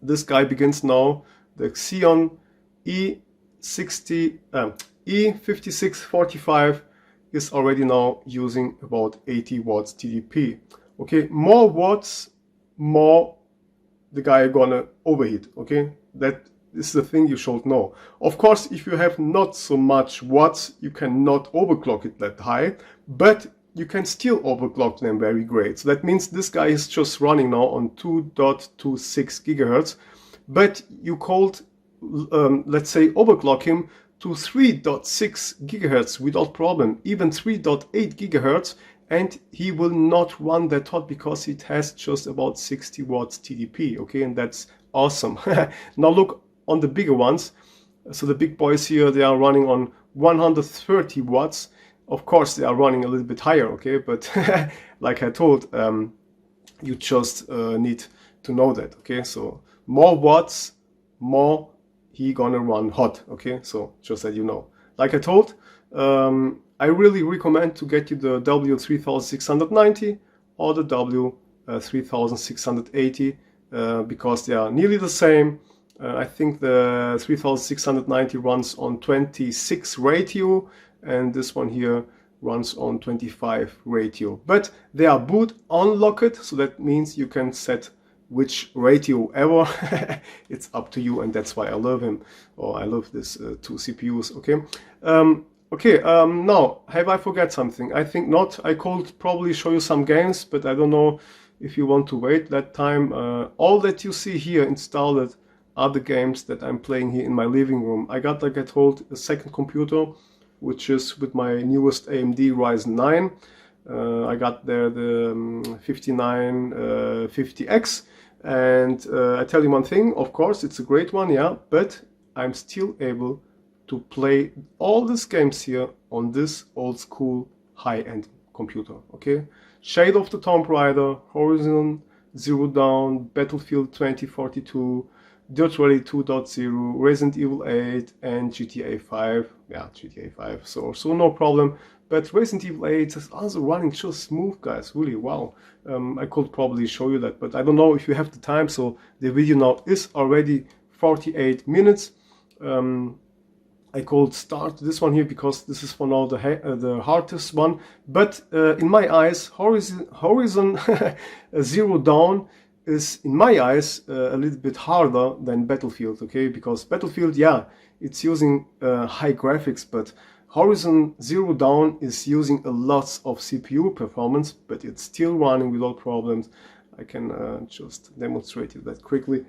this guy begins now. The Xeon E5645 is already now using about 80 watts TDP. Okay, more watts, more the guy gonna overheat. Okay, that is the thing you should know. Of course, if you have not so much watts, you cannot overclock it that high, but you can still overclock them very great. So that means this guy is just running now on 2.26 gigahertz, but you could, let's say, overclock him to 3.6 gigahertz without problem, even 3.8 gigahertz, and he will not run that hot because it has just about 60 watts TDP, okay, and that's awesome. Now look on the bigger ones. So the big boys here, they are running on 130 watts. Of course, they are running a little bit higher, okay, but like I told, you just need to know that, okay. So more watts, more he gonna run hot, okay. So just that you know. Like I told, I really recommend to get you the W3690 or the W3680 because they are nearly the same. I think the 3690 runs on 26 ratio, and this one here runs on 25 ratio. But they are boot unlocked, so that means you can set which ratio ever. It's up to you, and that's why I love him, or I love this two CPUs. Okay. Now, have I forgot something? I think not. I could probably show you some games, but I don't know if you want to wait that time. All that you see here installed are the games that I'm playing here in my living room. I got, like I told, a second computer, which is with my newest AMD Ryzen 9. I got there the 5950X, and I tell you one thing, of course it's a great one, yeah, but I'm still able to play all these games here on this old school high-end computer, okay? Shade of the Tomb Raider, Horizon Zero Dawn, Battlefield 2042, Dirt Rally 2.0, Resident Evil 8, and GTA 5. Yeah, GTA 5, so no problem. But Resident Evil 8 is also running just smooth, guys, really, wow. I could probably show you that, but I don't know if you have the time, so the video now is already 48 minutes. I could start this one here because this is for now the hardest one. But in my eyes, Horizon Zero Dawn is, in my eyes, a little bit harder than Battlefield, okay? Because Battlefield, yeah, it's using high graphics, but Horizon Zero Dawn is using a lot of CPU performance, but it's still running without problems. I can just demonstrate you that quickly.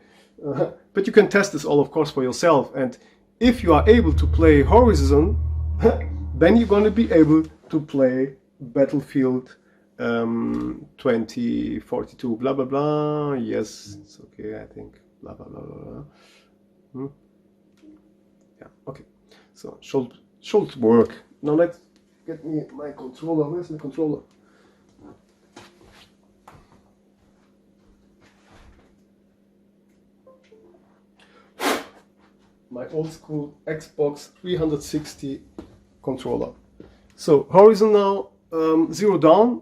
But you can test this all, of course, for yourself. And if you are able to play Horizon, then you're going to be able to play Battlefield 2042, blah blah blah. Yes, it's okay, I think. Blah blah blah blah. Yeah, okay. So should work. Now let's get me my controller. Where's my controller? my old school Xbox 360 controller. So horizon now, 0 down,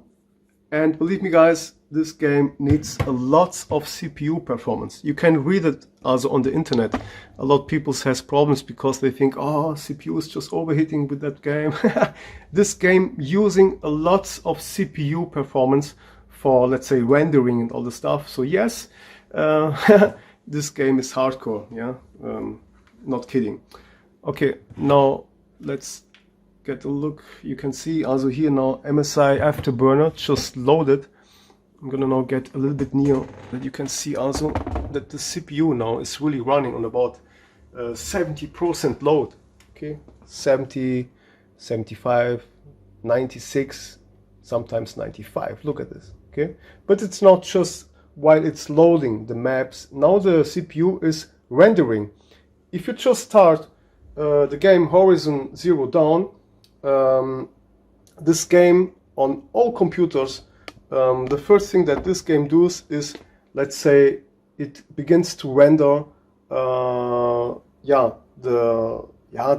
and believe me guys, this game needs a lot of CPU performance. You can read it also on the internet. A lot of people has problems because they think, oh, CPU is just overheating with that game. This game using a lot of CPU performance for, let's say, rendering and all the stuff. So yes, this game is hardcore, yeah, not kidding. Okay, now let's get a look. You can see also here now MSI Afterburner just loaded. I'm gonna now get a little bit near that you can see also that the CPU now is really running on about 70% load. Okay, 70, 75, 96, sometimes 95. Look at this. Okay, but it's not just while it's loading the maps. Now the CPU is rendering. If you just start the game horizon 0 down, this game on all computers, the first thing that this game does is, let's say, it begins to render the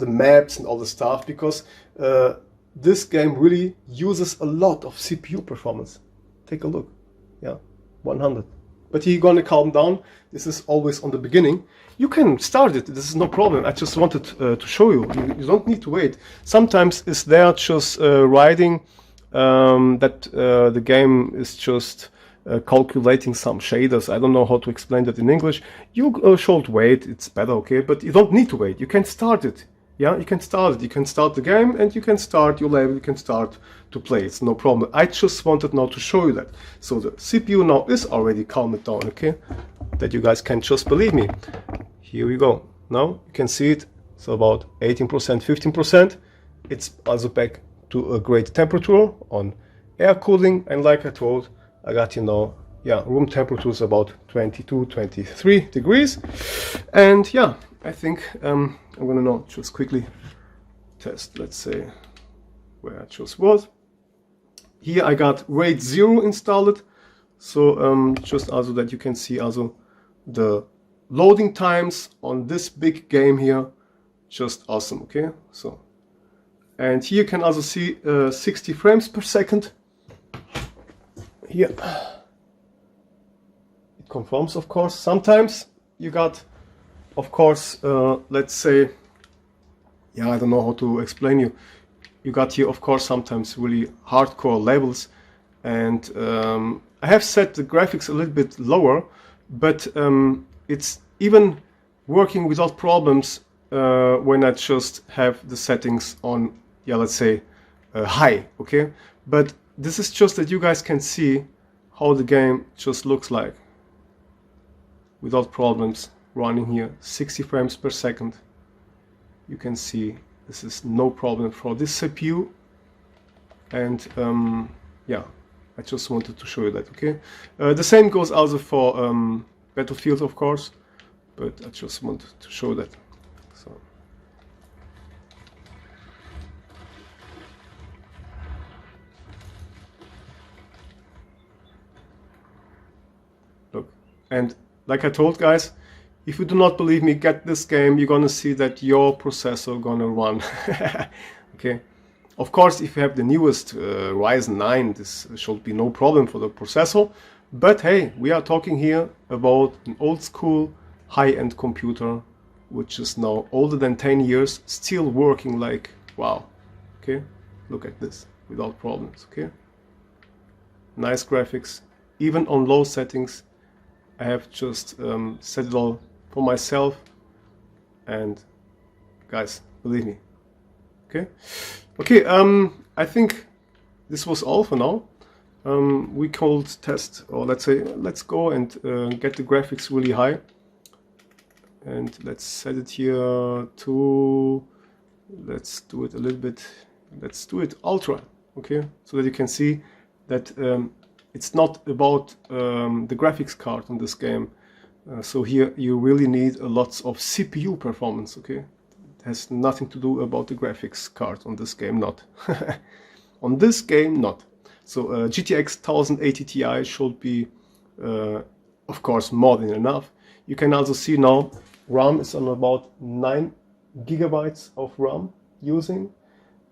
maps and all the stuff, because this game really uses a lot of CPU performance. Take a look, yeah, 100. But you're gonna calm down. This is always on the beginning. You can start it, this is no problem. I just wanted to show you. You don't need to wait. Sometimes it's there just writing that the game is just calculating some shaders. I don't know how to explain that in English. You should wait, it's better, okay? But you don't need to wait. You can start it. Yeah, you can start it. You can start the game and you can start your level. You can start to play. It's no problem. I just wanted now to show you that. So the CPU now is already calmed down, okay? That you guys can just believe me. Here we go. Now you can see it. So about 18%, 15%. It's also back to a great temperature on air cooling. And like I told, I got, you know, yeah, room temperature is about 22, 23 degrees. And yeah, I think I'm gonna now just quickly test, let's say, where I just was. Here I got RAID 0 installed. So just also that you can see also the loading times on this big game here, just awesome, okay? So, and here you can also see 60 frames per second. Here it conforms, of course. Sometimes you got, of course, let's say, yeah, I don't know how to explain you. You got here, of course, sometimes really hardcore levels, and I have set the graphics a little bit lower, but it's even working without problems when I just have the settings on, yeah, let's say high, okay? But this is just that you guys can see how the game just looks like without problems running here. 60 frames per second. You can see this is no problem for this CPU, and yeah, I just wanted to show you that, okay? The same goes also for Battlefield, of course, but I just wanted to show that. So look, and like I told guys, if you do not believe me, get this game. You're gonna see that your processor gonna run. Okay, of course, if you have the newest Ryzen 9, this should be no problem for the processor. But hey, we are talking here about an old school high-end computer, which is now older than 10 years, still working like wow. Okay, look at this without problems. Okay, nice graphics, even on low settings. I have just set it all for myself, and guys, believe me. Okay, I think this was all for now. We could test, or let's say, let's go and get the graphics really high, and let's set it here to, let's do it a little bit, let's do it ultra, okay, so that you can see that it's not about the graphics card on this game. So here you really need a lot of CPU performance, okay? It has nothing to do about the graphics card on this game, not. On this game, not. So GTX 1080 Ti should be, of course, more than enough. You can also see now RAM is on about 9 gigabytes of RAM using,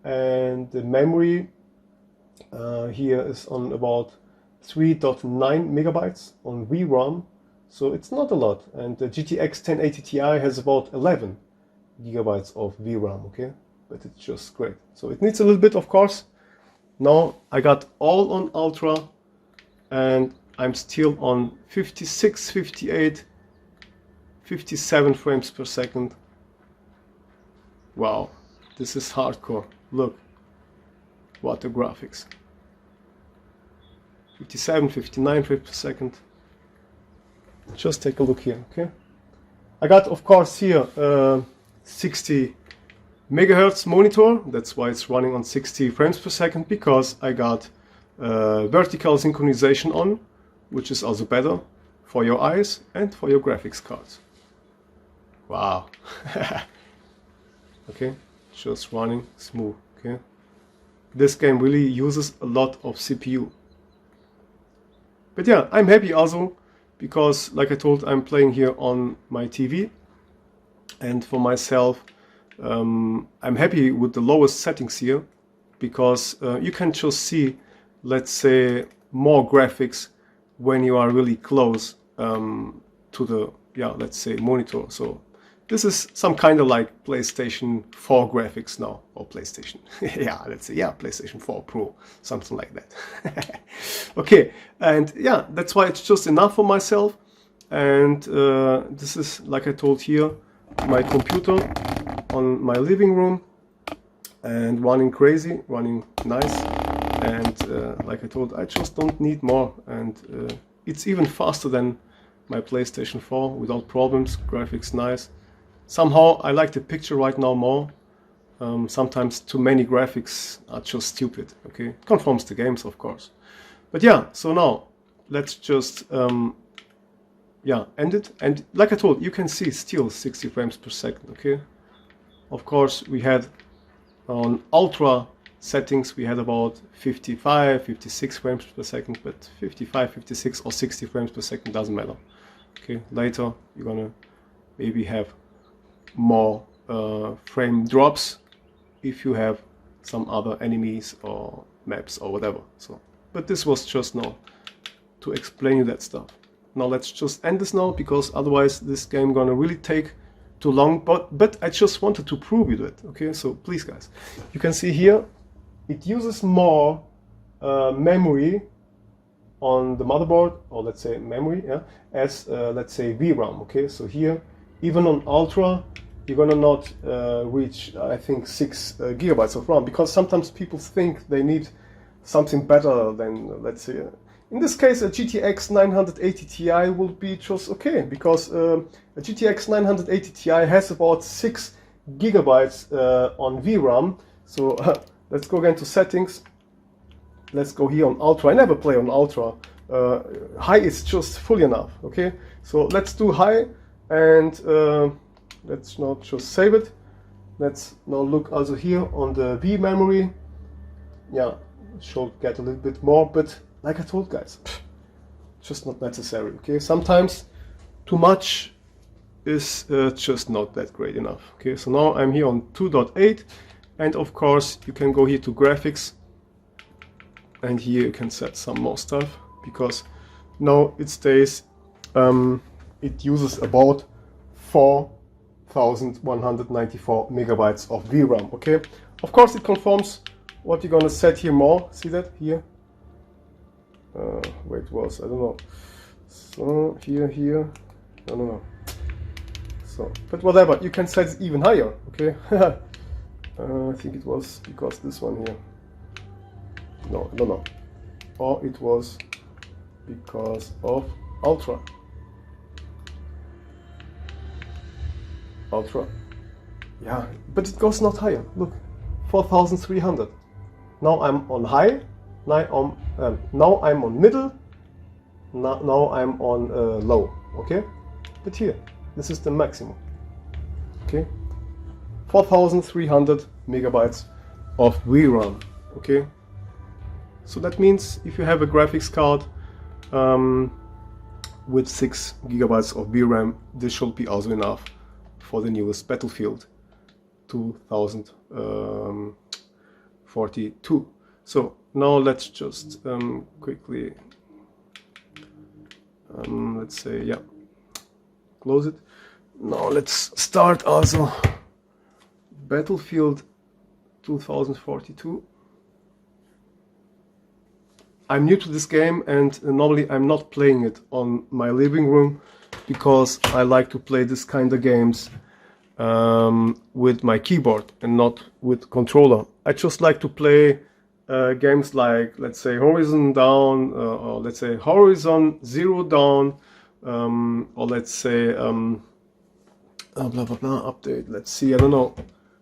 and the memory here is on about 3.9 megabytes on VRAM, so it's not a lot. And the GTX 1080 Ti has about 11 gigabytes of VRAM, okay, but it's just great. So it needs a little bit, of course. Now I got all on ultra, and I'm still on 56, 58, 57 frames per second. Wow, this is hardcore. Look, what the graphics. 57, 59 frames per second. Just take a look here, okay? I got, of course, here 60 megahertz monitor. That's why it's running on 60 frames per second, because I got vertical synchronization on, which is also better for your eyes and for your graphics cards. Wow. Okay, just running smooth, okay? This game really uses a lot of CPU. But yeah, I'm happy also because, like I told, I'm playing here on my TV, and for myself, I'm happy with the lowest settings here, because you can just see, let's say, more graphics when you are really close to the, yeah, let's say, monitor. So this is some kind of like PlayStation 4 graphics now, or PlayStation, yeah, let's say, yeah, PlayStation 4 Pro, something like that. Okay, and yeah, that's why it's just enough for myself. And this is, like I told here, my computer on my living room, and running crazy, running nice. And like I told, I just don't need more, and it's even faster than my PlayStation 4 without problems. Graphics nice. Somehow I like the picture right now more. Sometimes too many graphics are just stupid, okay? It conforms to games, of course. But yeah, so now let's just yeah, end it. And like I told, you can see still 60 frames per second, okay? Of course, we had on ultra settings, we had about 55, 56 frames per second, but 55, 56 or 60 frames per second doesn't matter. Okay, later you're gonna maybe have more frame drops if you have some other enemies or maps or whatever. So, but this was just now to explain you that stuff. Now let's just end this now, because otherwise this game gonna really take too long. But I just wanted to prove you that. Okay, so please guys, you can see here it uses more memory on the motherboard, or let's say memory, yeah, as let's say VRAM. Okay, so here even on ultra you're gonna not reach, I think, 6 gigabytes of RAM, because sometimes people think they need something better than, let's say, in this case a GTX 980 Ti will be just okay, because a GTX 980 Ti has about 6 gigabytes on VRAM. So let's go again to settings. Let's go here on ultra. I never play on ultra. High is just fully enough. Okay, so let's do high, and let's not just save it. Let's now look also here on the V memory. Yeah, should get a little bit more, but like I told guys, just not necessary. Okay, sometimes too much is just not that great enough. Okay, so now I'm here on 2.8, and of course you can go here to graphics, and here you can set some more stuff, because now it stays, it uses about 4194 megabytes of VRAM. Okay, of course it conforms what you're gonna set here more. See that here? Where it was, I don't know. So here, I don't know. So, but whatever, you can set it even higher. Okay. I think it was because this one here. No, I don't know. Or it was because of ultra. Ultra. Yeah, but it goes not higher. Look, 4300. Now I'm on high. Now I'm on middle. Now I'm on low. Okay, but here, this is the maximum. Okay, 4300 megabytes of VRAM. Okay, so that means if you have a graphics card with 6 gigabytes of VRAM, this should be also enough for the newest Battlefield 2042. So now let's just quickly, let's say, yeah, close it. Now let's start also Battlefield 2042. I'm new to this game, and normally I'm not playing it on my living room because I like to play this kind of games with my keyboard and not with controller. I just like to play games like, let's say, Horizon Down, or let's say Horizon Zero Dawn, or let's say blah blah blah update. Let's see, I don't know.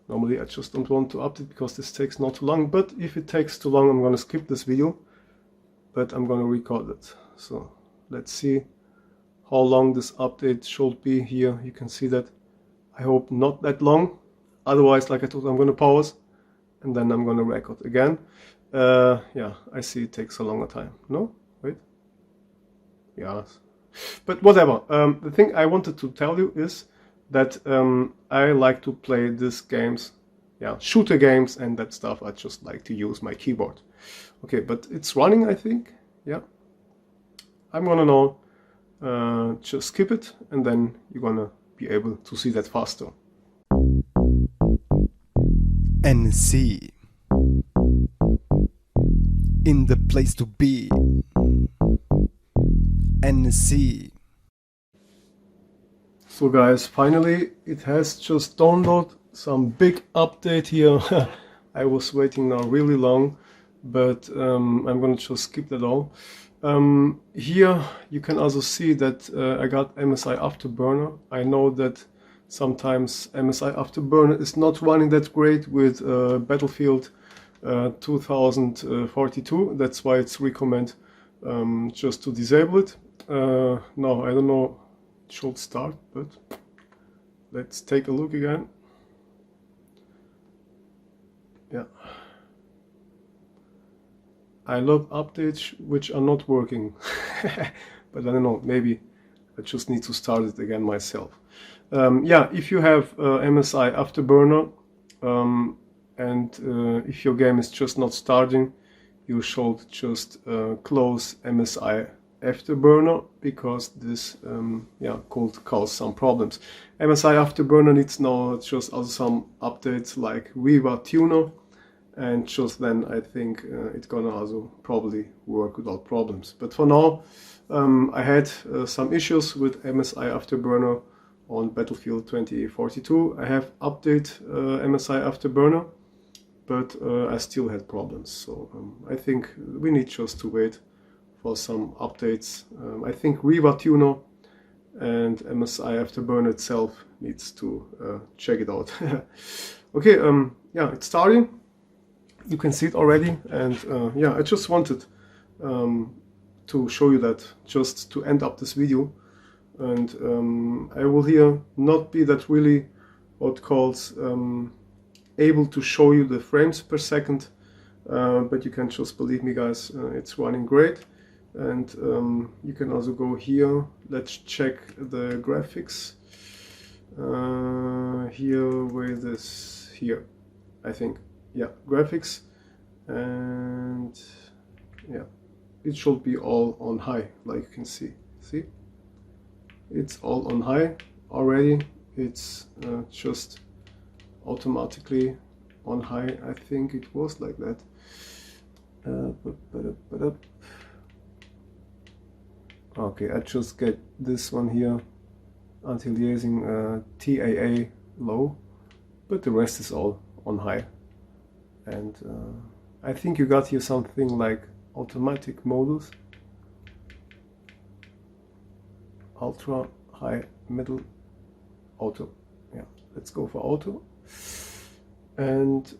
Normally I just don't want to update because this takes not too long, but if it takes too long I'm gonna skip this video, but I'm gonna record it. So let's see how long this update should be. Here you can see that. I hope not that long, otherwise, like I told, I'm gonna pause and then I'm gonna record again. Yeah, I see it takes a longer time. No? Wait. Yeah. But whatever. The thing I wanted to tell you is that I like to play these games, yeah, shooter games and that stuff. I just like to use my keyboard. Okay, but it's running, I think. Yeah. I'm gonna now just skip it and then you're gonna be able to see that faster. NSC in the place to be. NSC. So guys, finally it has just downloaded some big update here. I was waiting now really long, but I'm gonna just skip that all. Here you can also see that I got MSI Afterburner. I know that sometimes MSI Afterburner is not running that great with Battlefield 2042. That's why it's recommend just to disable it. No, I don't know, it should start, but let's take a look again. Yeah. I love updates which are not working, but I don't know, maybe I just need to start it again myself. Yeah, if you have MSI Afterburner and if your game is just not starting, you should just close MSI Afterburner, because this yeah, could cause some problems. MSI Afterburner needs now just also some updates like Viva Tuner, and just then I think it's gonna also probably work without problems. But for now I had some issues with MSI Afterburner on Battlefield 2042. I have updated MSI Afterburner, but I still had problems. So I think we need just to wait for some updates. I think Viva Tuner and MSI Afterburner itself needs to check it out. Okay, yeah, it's starting. You can see it already, and yeah, I just wanted to show you that, just to end up this video. And I will here not be that really what calls able to show you the frames per second, but you can just believe me, guys, it's running great. And you can also go here, let's check the graphics here with this here, I think. Yeah, graphics, and yeah, it should be all on high, like you can see. See, it's all on high already. It's just automatically on high. I think it was like that. Okay, I just get this one here until using TAA low, but the rest is all on high. And I think you got here something like automatic modus, ultra, high, middle, auto. Yeah, let's go for auto, and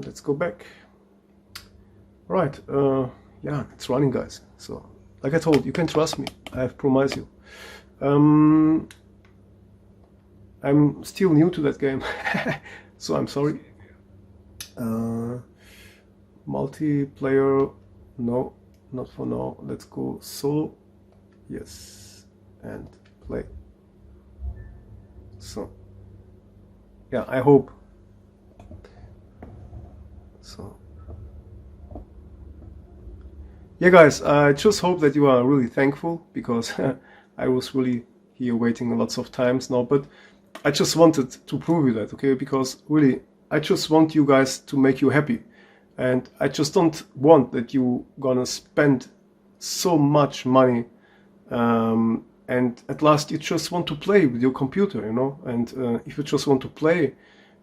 let's go back. Right, yeah, it's running, guys. So like I told you, can trust me, I have promised you. I'm still new to that game, so I'm sorry. Multiplayer, no, not for now. Let's go solo, yes, and play. So yeah, I hope. So yeah, guys, I just hope that you are really thankful, because I was really here waiting lots of times now, but I just wanted to prove you that, okay? Because really, I just want you guys to make you happy, and I just don't want that you gonna spend so much money, and at last you just want to play with your computer, you know? And if you just want to play,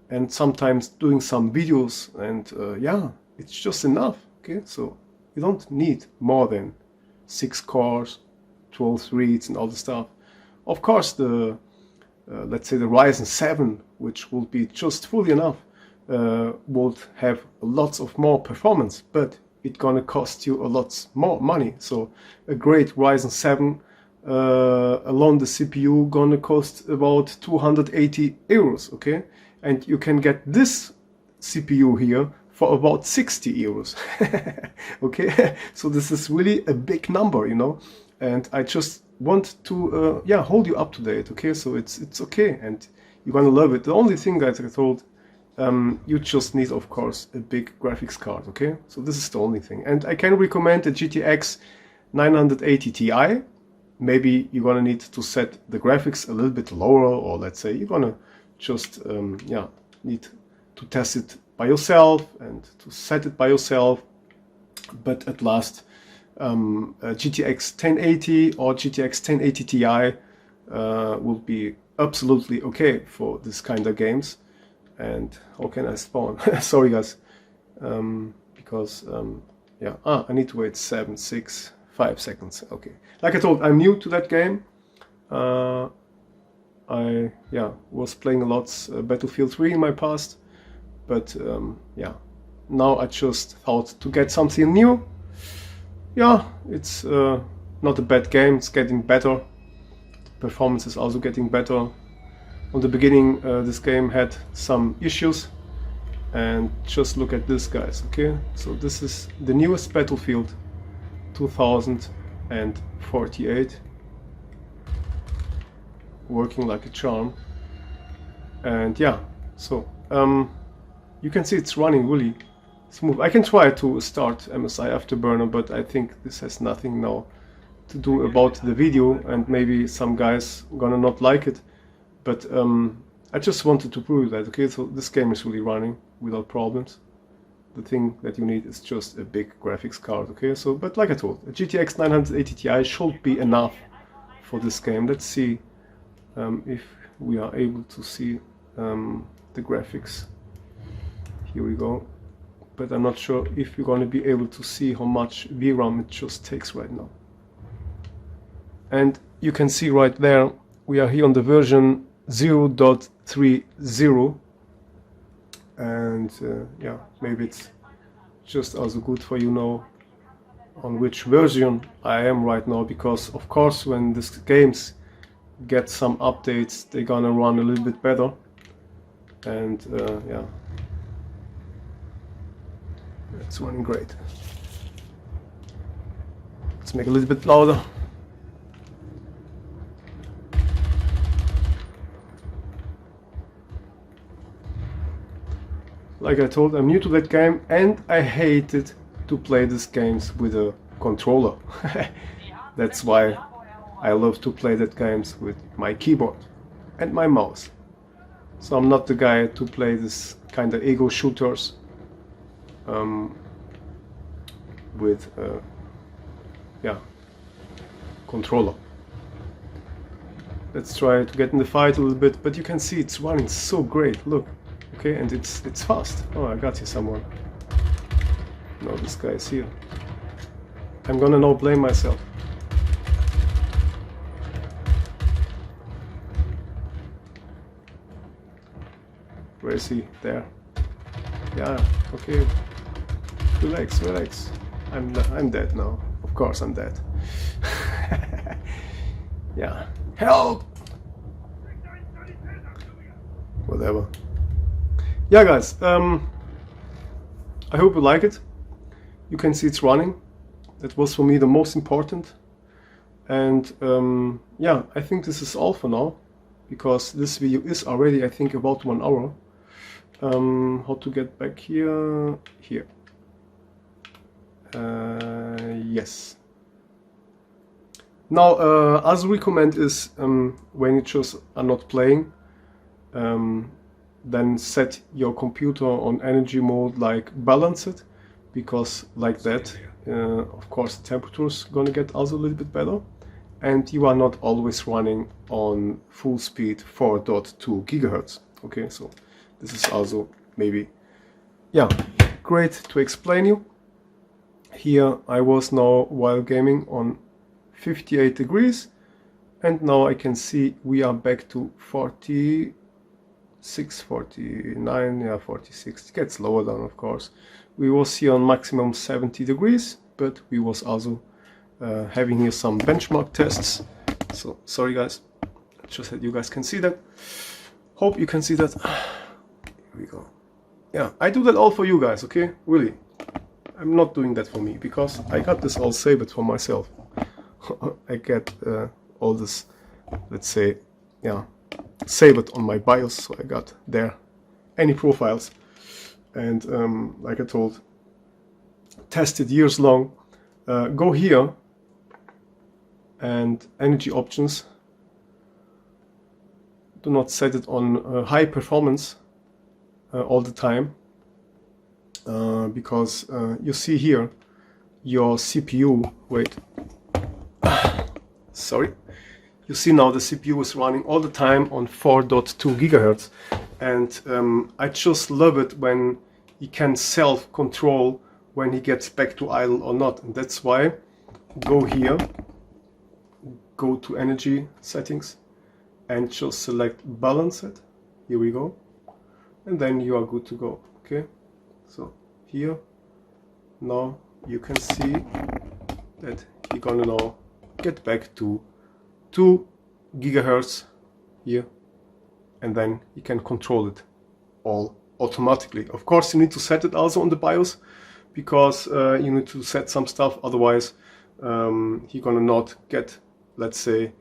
and sometimes doing some videos, and yeah, it's just enough, okay? So you don't need more than 6 cores, 12 threads and all the stuff. Of course, the let's say the Ryzen 7, which will be just fully enough, would have lots of more performance, but it's gonna cost you a lot more money. So a great Ryzen 7 alone, the CPU gonna cost about 280 euros, okay? And you can get this CPU here for about 60 euros. Okay, so this is really a big number, you know, and I just want to yeah, hold you up to date, okay? So it's okay, and you're gonna love it. The only thing that I told, you just need, of course, a big graphics card, okay? So this is the only thing, and I can recommend a GTX 980 Ti. Maybe you're gonna need to set the graphics a little bit lower, or let's say you're gonna just yeah, need to test it by yourself and to set it by yourself. But at last, GTX 1080 or GTX 1080 Ti will be absolutely okay for this kind of games. And how can I spawn? Sorry guys, because yeah, I need to wait 7, 6, 5 seconds. Okay, like I told, I'm new to that game. I was playing a lot Battlefield 3 in my past, but yeah, now I just thought to get something new. Yeah, it's not a bad game, it's getting better. The performance is also getting better. On the beginning, this game had some issues, and just look at this, guys, okay? So this is the newest Battlefield 2048, working like a charm. And yeah, so you can see it's running really smooth. I can try to start MSI Afterburner, but I think this has nothing now to do about the video, and maybe some guys gonna not like it. But I just wanted to prove that, okay? So this game is really running without problems. The thing that you need is just a big graphics card, okay? So, but like I told, a GTX 980 Ti should be enough for this game. Let's see if we are able to see the graphics. Here we go. But I'm not sure if you're going to be able to see how much VRAM it just takes right now. And you can see right there, we are here on the version 0.30, and yeah, maybe it's just also good for you know on which version I am right now, because of course when these games get some updates, they're gonna run a little bit better. And yeah, it's running great. Let's make it a little bit louder. Like I told, I'm new to that game, and I hated to play these games with a controller. That's why I love to play that games with my keyboard and my mouse. So I'm not the guy to play this kind of ego shooters with yeah, controller. Let's try to get in the fight a little bit, but you can see it's running so great. Look. Okay, and it's fast. Oh, I got you someone. No, this guy is here. I'm gonna now blame myself. Where is he? There. Yeah, okay. Relax, relax. I'm dead now. Of course I'm dead. Yeah. Help! Whatever. Yeah, guys, I hope you like it. You can see it's running. That was for me the most important. And yeah, I think this is all for now. because this video is already, I think, about 1 hour. How to get back here? Here. Yes. Now, as recommend is when you just are not playing, then set your computer on energy mode, like balance it, because like that, of course, the temperature is gonna get also a little bit better, and you are not always running on full speed 4.2 gigahertz. Okay, so this is also maybe, yeah, great to explain you. Here I was now while gaming on 58 degrees, and now I can see we are back to 46, 49, yeah, 46. It gets lower down, of course. We was here on maximum 70 degrees, but we was also having here some benchmark tests. So sorry guys, just that you guys can see that. Hope you can see that. Here we go. Yeah, I do that all for you guys, okay? Really. I'm not doing that for me, because I got this all saved for myself. I get all this, let's say, yeah, saved on my BIOS, so I got there any profiles. And like I told, tested years long. Go here and energy options. Do not set it on high performance all the time, because you see here your CPU, wait, sorry, you see now the CPU is running all the time on 4.2 gigahertz, and I just love it when he can self-control when he gets back to idle or not, and that's why go here, go to energy settings, and just select balance it. Here we go, and then you are good to go. Okay, so here now you can see that you're gonna now get back to 2 gigahertz here, and then you can control it all automatically. Of course, you need to set it also on the BIOS, because you need to set some stuff, otherwise you're gonna not get, let's say,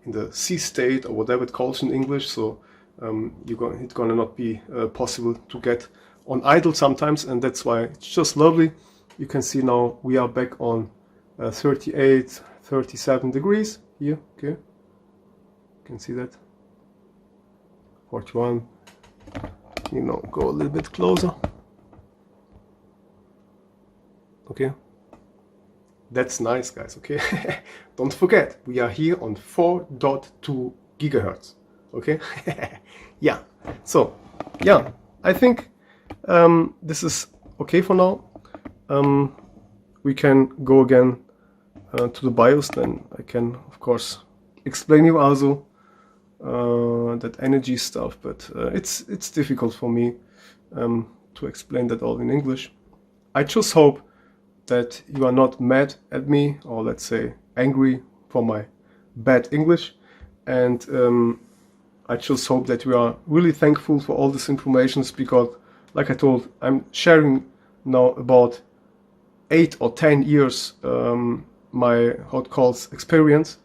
in the C state or whatever it calls in English. So it's gonna not be possible to get on idle sometimes, and that's why it's just lovely. You can see now we are back on 38, 37 degrees here. Okay, you can see that. 41. You know, go a little bit closer. Okay, that's nice, guys. Okay, don't forget we are here on 4.2 gigahertz. Okay, yeah. So yeah, I think this is okay for now. We can go again to the BIOS, then I can of course explain you also that energy stuff, but it's difficult for me to explain that all in English. I just hope that you are not mad at me, or let's say angry for my bad English, and I just hope that you are really thankful for all this information, because like I told, I'm sharing now about 8 or 10 years my hot calls experience,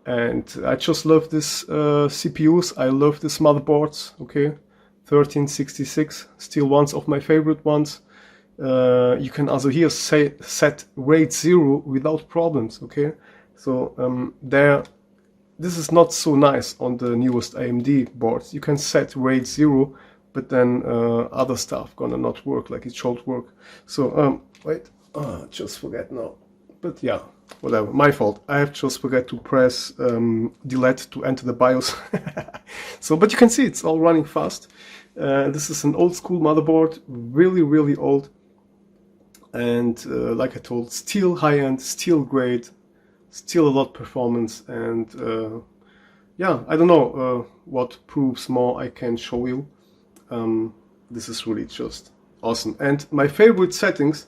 and I just love this CPUs. I love these motherboards. Okay, 1366, still one of my favorite ones. You can also here set RAID 0 without problems. Okay, so this is not so nice on the newest AMD boards. You can set RAID 0, but then other stuff gonna not work like it should work. So wait, just forget now. But yeah, whatever, my fault. I have just forget to press delete to enter the BIOS. So, but you can see it's all running fast. This is an old school motherboard, really old, and like I told, still high end, still great, still a lot performance, and yeah, I don't know what proofs more I can show you. This is really just awesome, and my favorite settings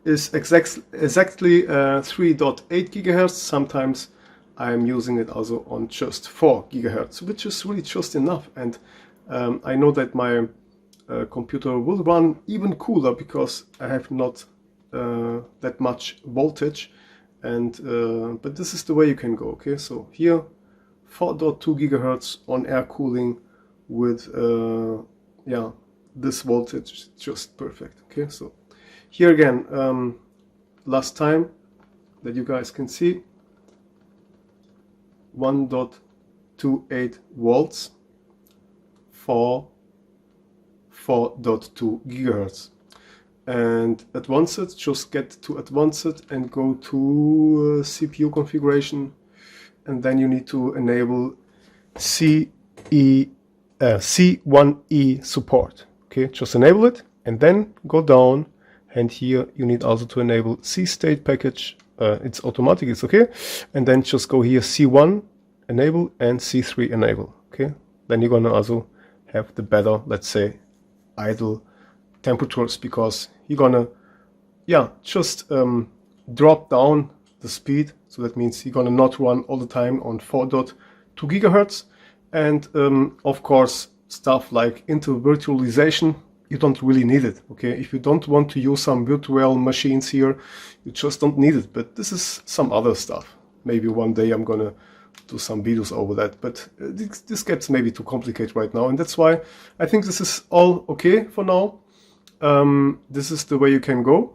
is exactly 3.8 gigahertz. Sometimes I'm using it also on just 4 gigahertz, which is really just enough, and I know that my computer will run even cooler because I have not that much voltage, and but this is the way you can go. Okay, so here 4.2 gigahertz on air cooling with yeah, this voltage, just perfect. Okay, so here again, last time that you guys can see, 1.28 volts for 4.2 gigahertz. And advanced, just get to advanced and go to CPU configuration, and then you need to enable C1E support. Okay, just enable it and then go down, and here you need also to enable C state package. It's automatic, it's okay, and then just go here C1 enable and C3 enable. Okay, then you're gonna also have the better, let's say, idle temperatures, because you're gonna, yeah, just drop down the speed. So that means you're gonna not run all the time on 4.2 gigahertz. And of course, stuff like Intel virtualization, you don't really need it. Okay, if you don't want to use some virtual machines here, you just don't need it. But this is some other stuff. Maybe one day I'm gonna do some videos over that, but this gets maybe too complicated right now, and that's why I think this is all okay for now. This is the way you can go,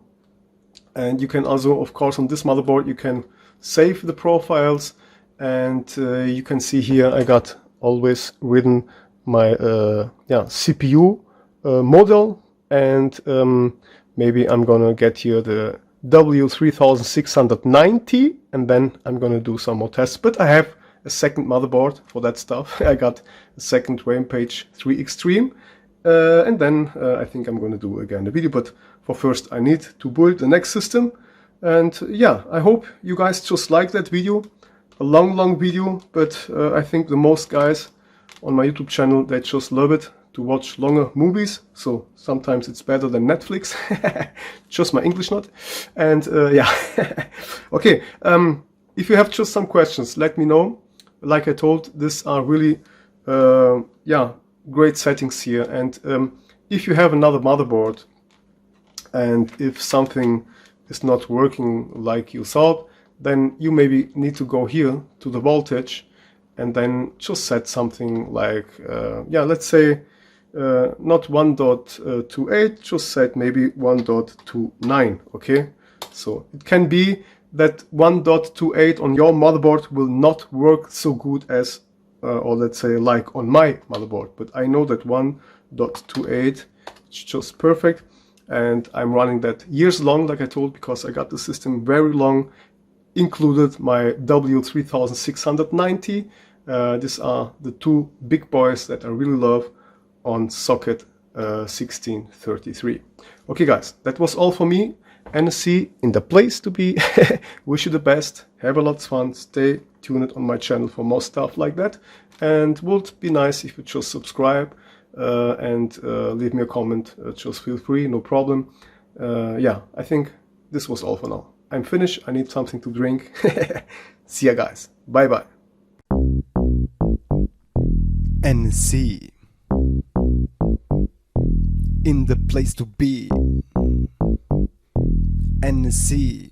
and you can also, of course, on this motherboard you can save the profiles, and you can see here I got always written my yeah, CPU model, and maybe I'm gonna get here the W3680, and then I'm gonna do some more tests. But I have a second motherboard for that stuff. I got a second Rampage 3 Extreme, and then I think I'm gonna do again a video, but for first I need to build the next system. And yeah, I hope you guys just like that video. A long video, but I think the most guys on my YouTube channel, they just love it to watch longer movies, so sometimes it's better than Netflix. Just my English not. And yeah, okay, if you have just some questions, let me know. Like I told, these are really yeah, great settings here. And if you have another motherboard and if something is not working like you thought, then you maybe need to go here to the voltage and then just set something like yeah, let's say not 1.28, just set maybe 1.29. okay, so it can be that 1.28 on your motherboard will not work so good as or let's say like on my motherboard, but I know that 1.28 is just perfect, and I'm running that years long, like I told, because I got the system very long, included my W3680. These are the two big boys that I really love on socket 1633. Okay guys, that was all for me. NSC in the place to be. Wish you the best, have a lot of fun, stay tuned on my channel for more stuff like that, and would be nice if you just subscribe and leave me a comment. Just feel free, no problem. Yeah, I think this was all for now. I'm finished, I need something to drink. See ya guys, bye bye. NSC in the place to be. NSC